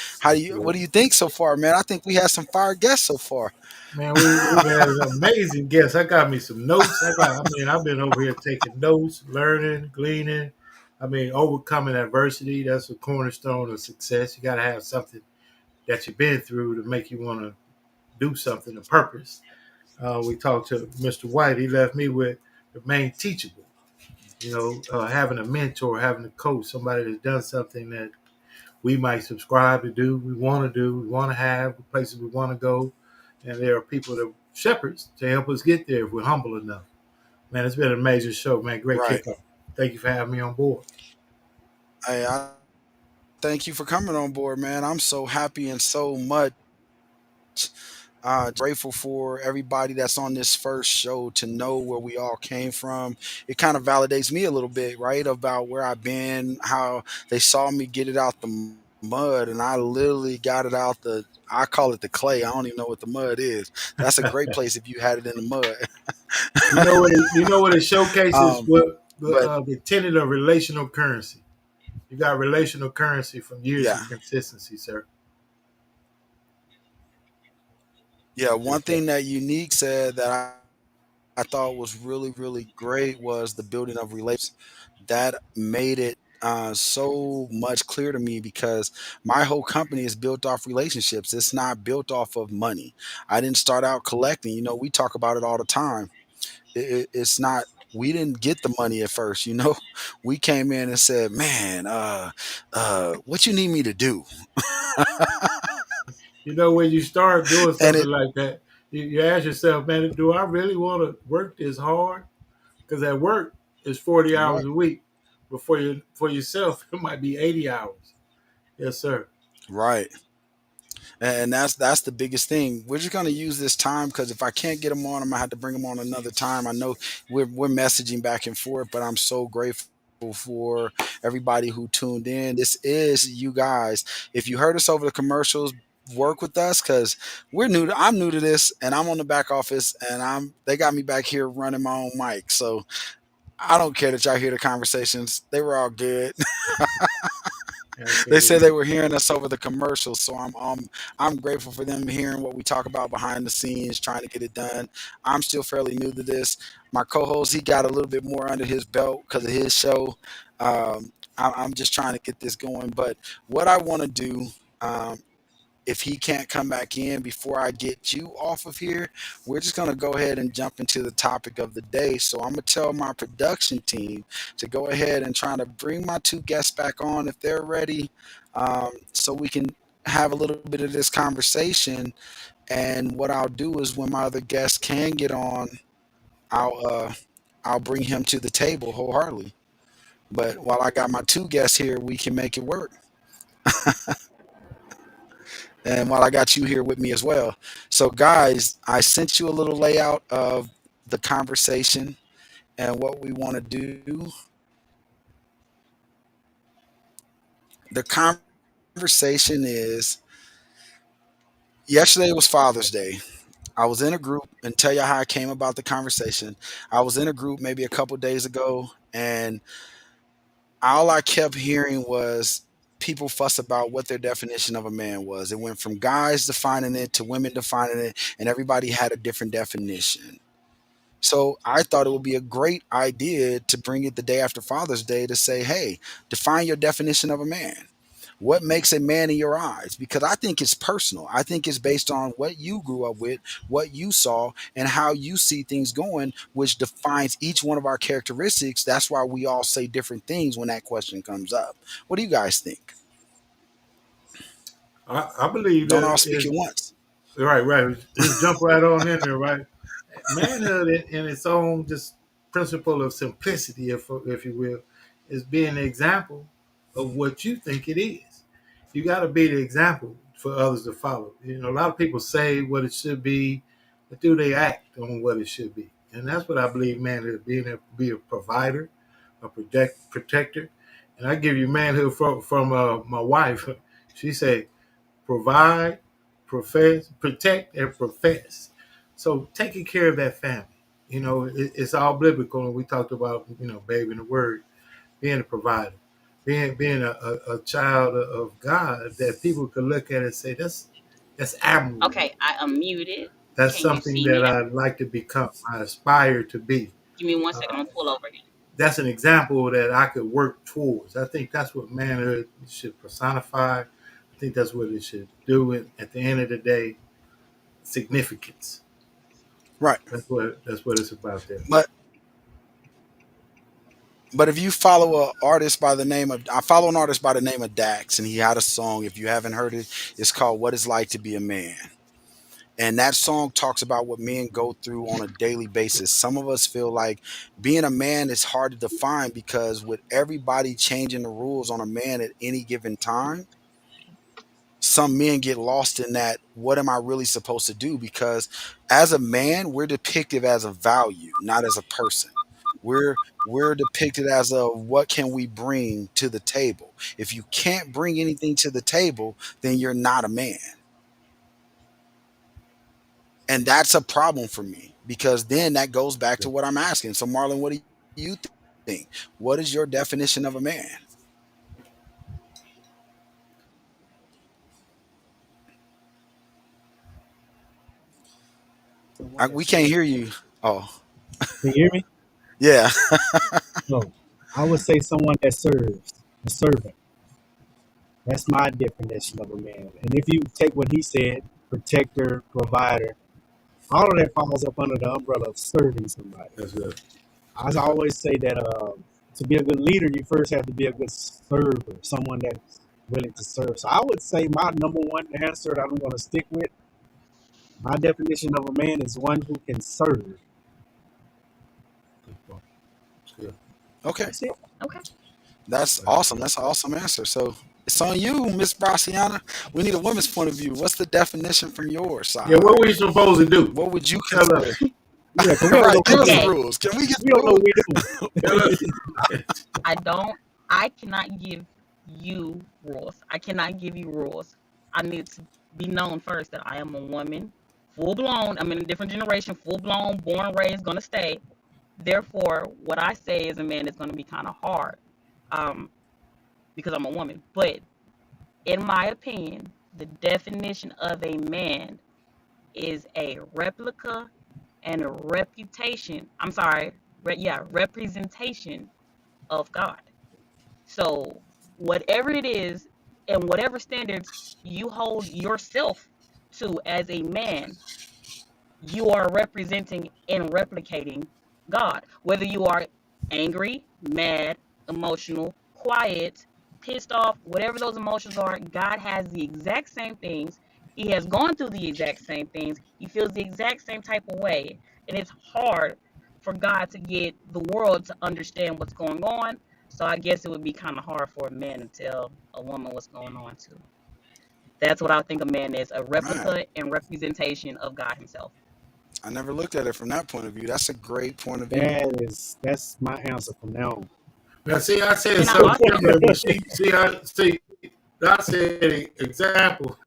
what do you think so far, man? I think we had some fire guests so far. Man, we've had an amazing guest. I got me some notes. I've been over here taking notes, learning, gleaning. Overcoming adversity, that's a cornerstone of success. You got to have something that you've been through to make you want to do something, a purpose. We talked to Mr. White. He left me with remain teachable. Having a mentor, having a coach, somebody that's done something that we might subscribe to do, we want to have, the places we want to go. And there are people that shepherds to help us get there if we're humble enough. Man, it's been an amazing show, man. Great kickoff. Thank you for having me on board. Hey, I thank you for coming on board, man. I'm so happy and so much grateful for everybody that's on this first show to know where we all came from. It kind of validates me a little bit, right, about where I've been, how they saw me get it out the mud, and I literally got it out I call it the clay. I don't even know what the mud is. That's a great place if you had it in the mud. You know what it showcases? The tenet of relational currency. You got relational currency from years of consistency, sir. Yeah, one thing that Unique said that I thought was really, really great was the building of relationships. That made it so much clear to me because my whole company is built off relationships. It's not built off of money. I didn't start out collecting. We talk about it all the time. It's not. We didn't get the money at first. We came in and said, "Man, what you need me to do?" When you start doing something like that, you ask yourself, man, do I really want to work this hard? Because at work is 40 hours a week, but for yourself, it might be 80 hours. Yes, sir. Right. And that's the biggest thing. We're just going to use this time because if I can't get them on, I'm going to have to bring them on another time. I know we're messaging back and forth, but I'm so grateful for everybody who tuned in. This is you guys. If you heard us over the commercials, work with us because I'm new to this, and I'm on the back office, and they got me back here running my own mic. So I don't care that y'all hear the conversations. They were all good. They said they were hearing us over the commercials, so I'm grateful for them hearing what we talk about behind the scenes, trying to get it done. I'm still fairly new to this. My co-host, he got a little bit more under his belt because of his show. I'm just trying to get this going. But what I want to do, if he can't come back in before I get you off of here, we're just going to go ahead and jump into the topic of the day. So I'm going to tell my production team to go ahead and try to bring my two guests back on if they're ready, so we can have a little bit of this conversation. And what I'll do is when my other guests can get on, I'll bring him to the table wholeheartedly. But while I got my two guests here, we can make it work. And while I got you here with me as well. So guys, I sent you a little layout of the conversation and what we want to do. The conversation is, yesterday was Father's Day. I was in a group, and tell you how I came about the conversation. I was in a group maybe a couple days ago, and all I kept hearing was people fuss about what their definition of a man was. It went from guys defining it to women defining it, and everybody had a different definition. So I thought it would be a great idea to bring it the day after Father's Day to say, hey, define your definition of a man. What makes a man in your eyes? Because I think it's personal. I think it's based on what you grew up with, what you saw, and how you see things going, which defines each one of our characteristics. That's why we all say different things when that question comes up. What do you guys think? I believe Don't all speak at once. Right. Just jump right on in there, right? Manhood in its own just principle of simplicity, if you will, is being an example of what you think it is. You got to be the example for others to follow. A lot of people say what it should be, but do they act on what it should be? And that's what I believe manhood is, be a provider, a protector. And I give you manhood from my wife. She said, provide, profess, protect, and profess. So taking care of that family, it's all biblical, and we talked about, baby in the word, being a provider, being a child of God that people could look at and say that's admirable. Okay, I unmuted. That's Can you something see me that now? I'd like to become. I aspire to be. Give me 1 second. I'm gonna pull over here. That's an example that I could work towards. I think that's what manhood should personify. I think that's what it should do. At the end of the day, significance. Right. That's what it's about there. But if you follow an artist by the name of, I follow an artist by the name of Dax, and he had a song. If you haven't heard it, it's called "What It's Like to Be a Man." And that song talks about what men go through on a daily basis. Some of us feel like being a man is hard to define because with everybody changing the rules on a man at any given time, some men get lost in that. What am I really supposed to do? Because as a man, we're depicted as a value, not as a person. We're depicted as a what can we bring to the table. If you can't bring anything to the table, then you're not a man. And that's a problem for me because then that goes back to what I'm asking. So, Marlon, what do you think? What is your definition of a man? We can't hear you. Oh, Can you hear me? yeah. No. I would say someone that serves, a servant. That's my definition of a man. And if you take what he said, protector, provider, all of that falls up under the umbrella of serving somebody. That's it. I always say that to be a good leader, you first have to be a good server, someone that's willing to serve. So I would say my number one answer that I'm going to stick with, my definition of a man is one who can serve. Okay. That's it. Okay. That's awesome. That's an awesome answer. So it's on you, Miss Braciana. We need a woman's point of view. What's the definition from your side? Yeah, what we supposed to do? What would you Tell consider? us. Yeah, Right, give us Okay. the rules. Can we get We don't know what we do. Tell us. I cannot give you rules. I cannot give you rules. I need to be known first that I am a woman, full blown. I'm in a different generation, full blown, born, raised, gonna stay. Therefore, what I say as a man is gonna be kind of hard, because I'm a woman. But in my opinion, the definition of a man is a replica and a reputation. I'm sorry, representation of God. So whatever it is and whatever standards you hold yourself to as a man, you are representing and replicating God. Whether you are angry, mad, emotional, quiet, pissed off, whatever those emotions are, God has the exact same things. He has gone through the exact same things. He feels the exact same type of way. And it's hard for God to get the world to understand what's going on. So I guess it would be kind of hard for a man to tell a woman what's going on too. That's what I think a man is, a replica and representation of God himself. I never looked at it from that point of view. That's a great point of view. That's my answer from now on. Now, see, I said And I so also similar, but I said an example,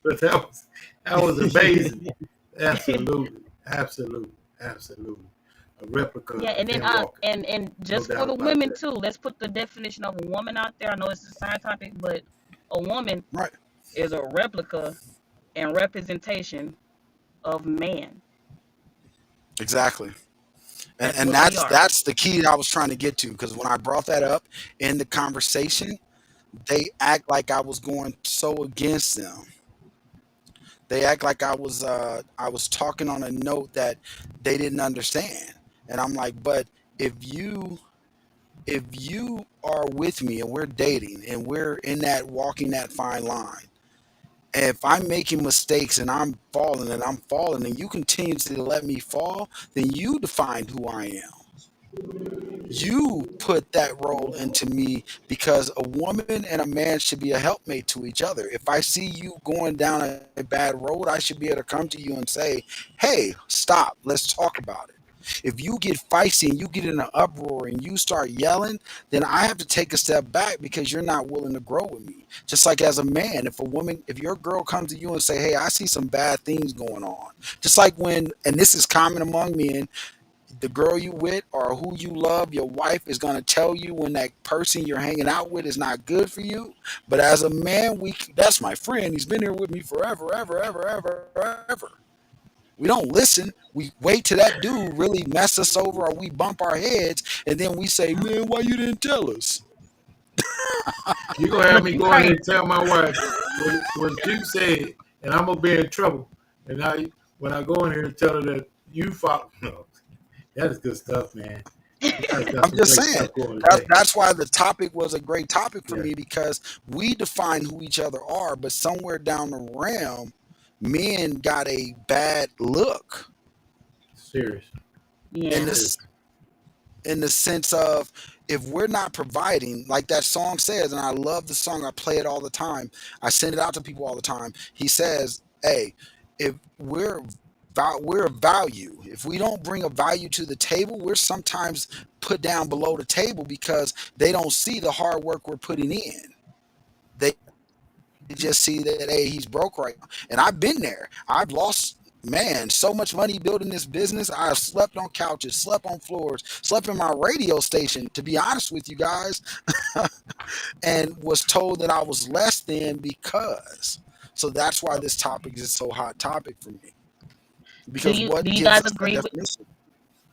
but that was amazing. Absolutely. A replica. Yeah, and then Ken Walker. and just No for doubt the about women that. too, let's put the definition of a woman out there. I know it's a side topic, but a woman Right. is a replica and representation of man. Exactly. That's And what we are. that's the key that I was trying to get to because when I brought that up in the conversation, they act like I was going so against them. They act like I was talking on a note that they didn't understand. And I'm like, but if you are with me and we're dating and we're in that walking that fine line, and if I'm making mistakes and I'm falling and you continue to let me fall, then you define who I am. You put that role into me because a woman and a man should be a helpmate to each other. If I see you going down a bad road, I should be able to come to you and say, hey, stop, let's talk about it. If you get feisty and you get in an uproar and you start yelling, then I have to take a step back because you're not willing to grow with me. Just like as a man, if your girl comes to you and say, "Hey, I see some bad things going on," just like when, and this is common among men, the girl you with or who you love, your wife is going to tell you when that person you're hanging out with is not good for you. But as a man, that's my friend. He's been here with me forever, ever, ever, ever, ever. We don't listen. We wait till that dude really mess us over or we bump our heads, and then we say, "Man, why you didn't tell us?" You're going to have me go in and tell my wife what you said, and I'm going to be in trouble. And now, when I go in here and tell her that you fought, no, that is good stuff, man. I'm just saying. That's why the topic was a great topic for me, because we define who each other are, but somewhere down the realm, men got a bad look. Serious. In the sense of, if we're not providing, like that song says, and I love the song, I play it all the time, I send it out to people all the time. He says, hey, if we're a value, if we don't bring a value to the table, we're sometimes put down below the table because they don't see the hard work we're putting in. They just see that, hey, he's broke right now. And I've been there. I've lost, man, so much money building this business. I've slept on couches, slept on floors, slept in my radio station, to be honest with you guys, and was told that I was less than because. So that's why this topic is so hot topic for me. Because do you guys agree with?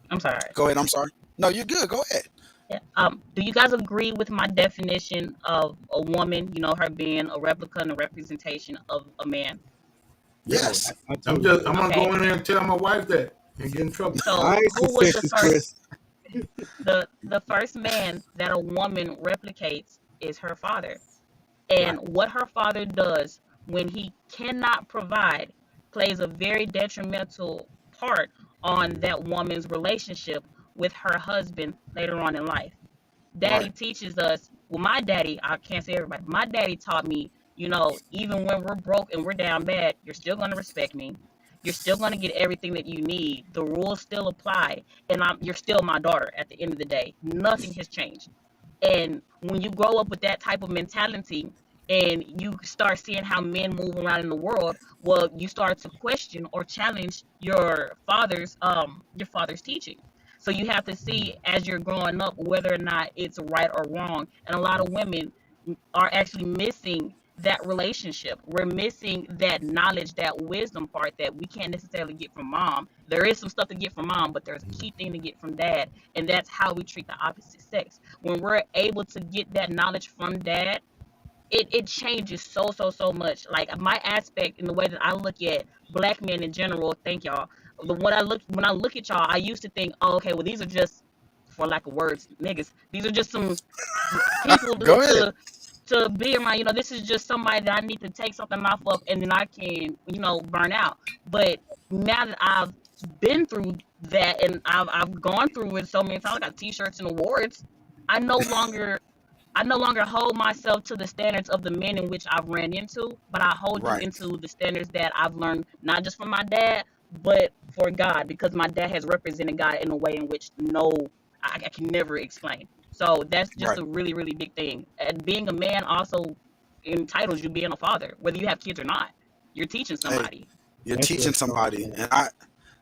I'm sorry. Go ahead. I'm sorry. No, you're good. Go ahead. Yeah. Do you guys agree with my definition of a woman? You know, her being a replica and a representation of a man. Yes. I'm gonna go in there and tell my wife that and get in trouble. So who was the first man that a woman replicates is her father, and what her father does when he cannot provide plays a very detrimental part on that woman's relationship with her husband later on in life. Daddy teaches us, well, my daddy, I can't say everybody, my daddy taught me, you know, even when we're broke and we're down bad, you're still going to respect me. You're still going to get everything that you need. The rules still apply. And you're still my daughter at the end of the day. Nothing has changed. And when you grow up with that type of mentality, and you start seeing how men move around in the world, well, you start to question or challenge your father's teaching. So you have to see as you're growing up whether or not it's right or wrong. And a lot of women are actually missing that relationship. We're missing that knowledge, that wisdom part that we can't necessarily get from mom. There is some stuff to get from mom, but there's a key thing to get from dad, and that's how we treat the opposite sex. When we're able to get that knowledge from dad, it changes so much. Like my aspect in the way that I look at black men in general, thank y'all. When I look at y'all, I used to think, oh, okay, well, these are just, for lack of words, niggas. These are just some people to be around. You know, this is just somebody that I need to take something off of, and then I can, you know, burn out. But now that I've been through that and I've gone through it so many times, I got t-shirts and awards. I no longer hold myself to the standards of the men in which I've ran into, but I hold you into the standards that I've learned, not just from my dad, but for God, because my dad has represented God in a way in which I can never explain. So that's just a really, really big thing. And being a man also entitles you being a father, whether you have kids or not. You're teaching somebody. Hey, you're teaching somebody. And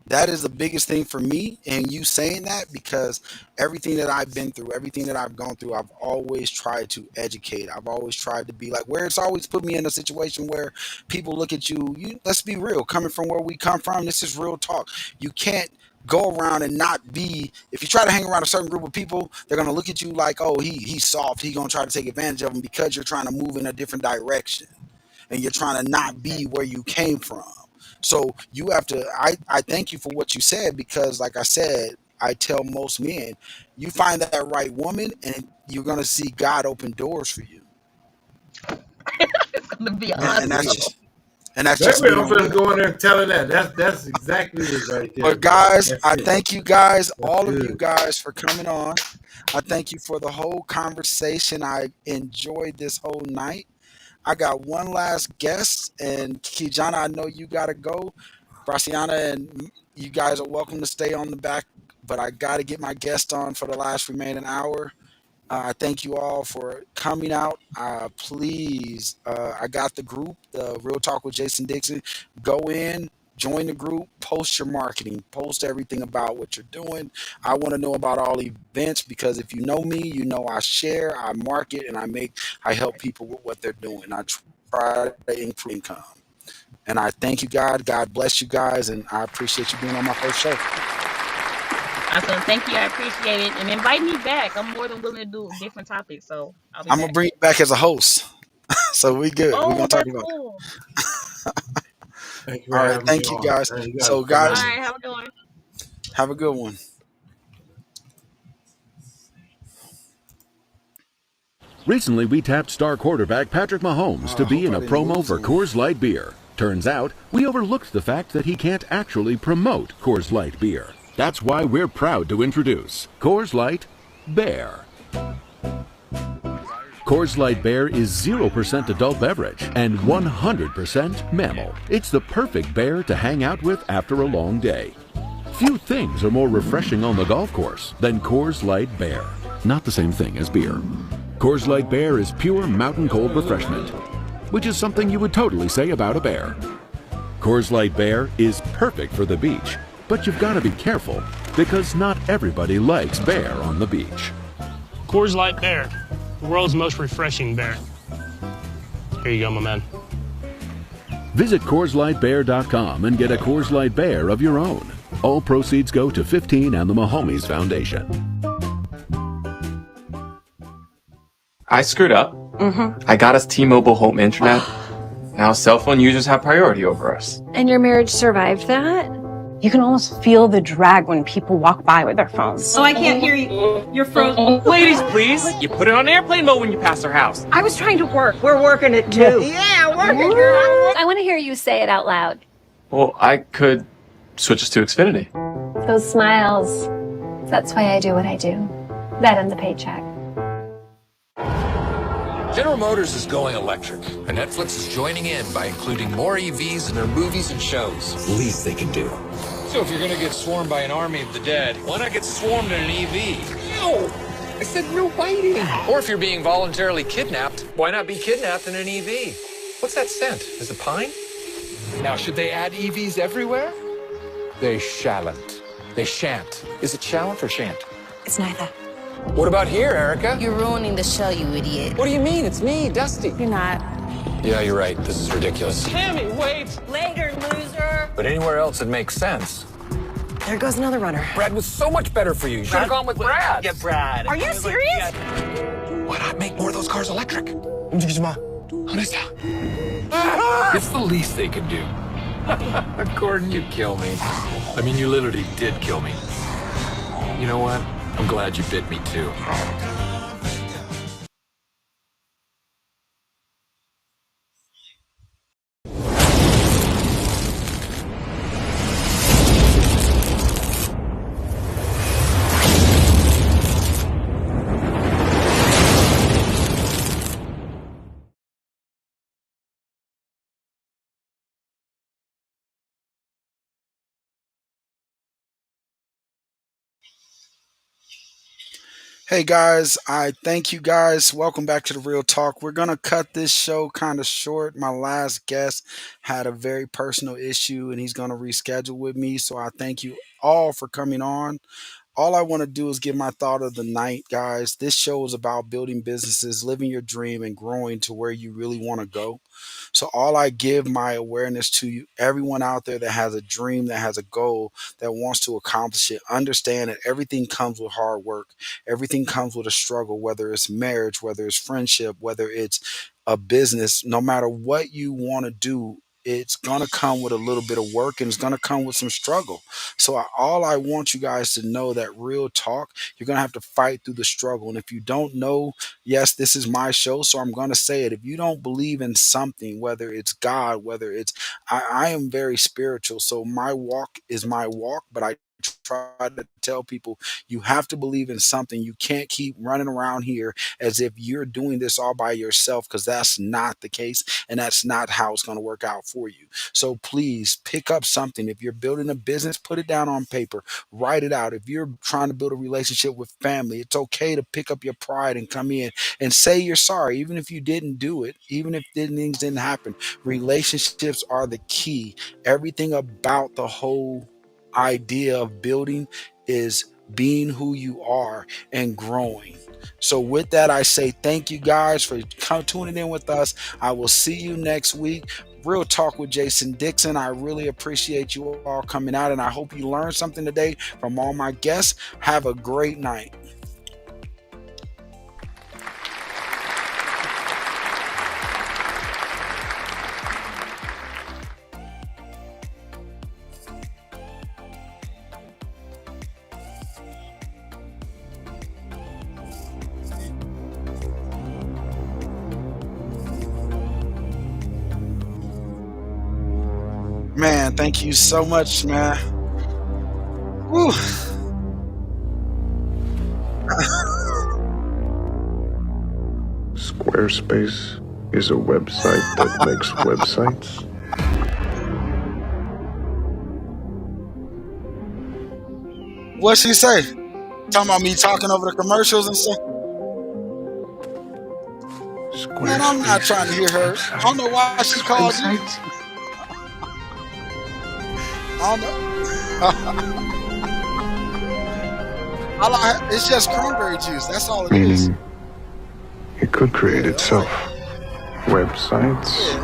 that is the biggest thing for me, and you saying that, because everything that I've been through, everything that I've gone through, I've always tried to educate. I've always tried to be like, where it's always put me in a situation where people look at you, let's be real, coming from where we come from, this is real talk. You can't go around and not be, if you try to hang around a certain group of people, they're going to look at you like, oh, he's soft, he's going to try to take advantage of them because you're trying to move in a different direction and you're trying to not be where you came from. So you have to, I thank you for what you said, because like I said, I tell most men, you find that right woman and you're going to see God open doors for you. It's going to be awesome. And that's just I'm going to go in there and tell her that. That's exactly it right there. But guys, I thank you guys, all of you guys, for coming on. I thank you for the whole conversation. I enjoyed this whole night. I got one last guest, and Kijana, I know you got to go. Braciana, and you guys are welcome to stay on the back but I got to get my guest on for the last remaining hour. I thank you all for coming out. Please, I got the group, the Real Talk with Jason Dixon. Go in, join the group, post your marketing, post everything about what you're doing. I want to know about all events because if you know me, you know I share, I market, and I help people with what they're doing. I try to increase income. And I thank you, God. God bless you guys, and I appreciate you being on my first show. Awesome. Thank you. I appreciate it. And invite me back. I'm more than willing to do different topics. So I'll be I'm gonna back. bring you back as a host, so we good. We're Oh, gonna talk that's about it. cool. Thank you All for right, having thank me you on. guys. Hey, you So All guys, right. Have a good one. have a good one. Recently, we tapped star quarterback Patrick Mahomes to be in a promo for Coors Light beer. Turns out, we overlooked the fact that he can't actually promote Coors Light beer. That's why we're proud to introduce Coors Light Bear. Coors Light Bear is 0% adult beverage and 100% mammal. It's the perfect bear to hang out with after a long day. Few things are more refreshing on the golf course than Coors Light Bear. Not the same thing as beer. Coors Light Bear is pure mountain cold refreshment, which is something you would totally say about a bear. Coors Light Bear is perfect for the beach, but you've got to be careful because not everybody likes bear on the beach. Coors Light Bear, the world's most refreshing bear. Here you go, my man. Visit CoorsLightBear.com and get a Coors Light Bear of your own. All proceeds go to 15 and the Mahomes Foundation. I screwed up. I got us T-Mobile home internet. Now cell phone users have priority over us. And your marriage survived that? You can almost feel the drag when people walk by with their phones. Oh, I can't hear you. You're frozen. Ladies, please. You put it on airplane mode when you pass their house. I was trying to work. We're working it too. Yeah, working, girl. I want to hear you say it out loud. Well, I could switch us to Xfinity. Those smiles. That's why I do what I do. That and the paycheck. General Motors is going electric, and Netflix is joining in by including more EVs in their movies and shows. Least they can do. So if you're gonna get swarmed by an army of the dead, why not get swarmed in an EV? No! I said no biting. Or if you're being voluntarily kidnapped, why not be kidnapped in an EV? What's that scent? Is it pine? Now, should they add EVs everywhere? They shan't. They shan't. Is it shallant or shan't? It's neither. What about here, Erica? You're ruining the show, you idiot. What do you mean? It's me, Dusty. You're not. Yeah, you're right. This is ridiculous. Tammy, wait! Later, loser. But anywhere else, it makes sense. There goes another runner. Brad was so much better for you. You should have gone with Brad. Yeah, Brad. Are you serious? Why not make more of those cars electric? It's the least they can do. Gordon, you kill me. I mean, you literally did kill me. You know what? I'm glad you bit me too. Hey guys, I thank you guys. Welcome back to the Real Talk. We're gonna cut this show kind of short. My last guest had a very personal issue and he's gonna reschedule with me. So I thank you all for coming on. All I want to do is give my thought of the night, guys. This show is about building businesses, living your dream, and growing to where you really want to go. So, all I give my awareness to you, everyone out there that has a dream, that has a goal, that wants to accomplish it, understand that everything comes with hard work. Everything comes with a struggle, whether it's marriage, whether it's friendship, whether it's a business, no matter what you want to do. It's going to come with a little bit of work and it's going to come with some struggle. So all I want you guys to know that real talk, you're going to have to fight through the struggle. And if you don't know, yes, this is my show, so I'm going to say it. If you don't believe in something, whether it's God, whether it's, I am very spiritual. So my walk is my walk, but I try to tell people you have to believe in something. You can't keep running around here as if you're doing this all by yourself, because that's not the case, and that's not how it's going to work out for you. So please pick up something. If you're building a business, put it down on paper, write it out. If you're trying to build a relationship with family, it's okay to pick up your pride and come in and say you're sorry, even if you didn't do it, even if things didn't happen. Relationships are the key. Everything about the whole idea of building is being who you are and growing. So with that, I say thank you guys for tuning in with us. I will see you next week. Real Talk with Jason Dixon. I really appreciate you all coming out, and I hope you learned something today from all my guests. Have a great night. Man, thank you so much, man. Woo. Squarespace is a website that makes websites. What'd she say? Talking about me talking over the commercials and stuff? Man, I'm not trying to hear her. I don't know why she called you. I don't know. It's just cranberry juice. That's all it is. Meaning, it could create itself. Websites,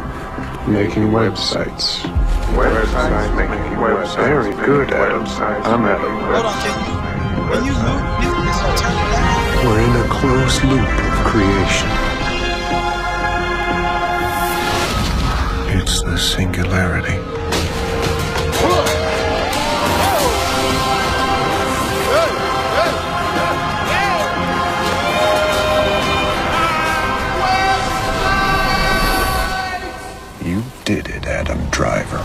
making websites. Websites making websites. Very good, Adam. I'm Adam. Hold on, can you move this or turn it down? We're in a closed loop of creation. It's the singularity. You did it, Adam Driver.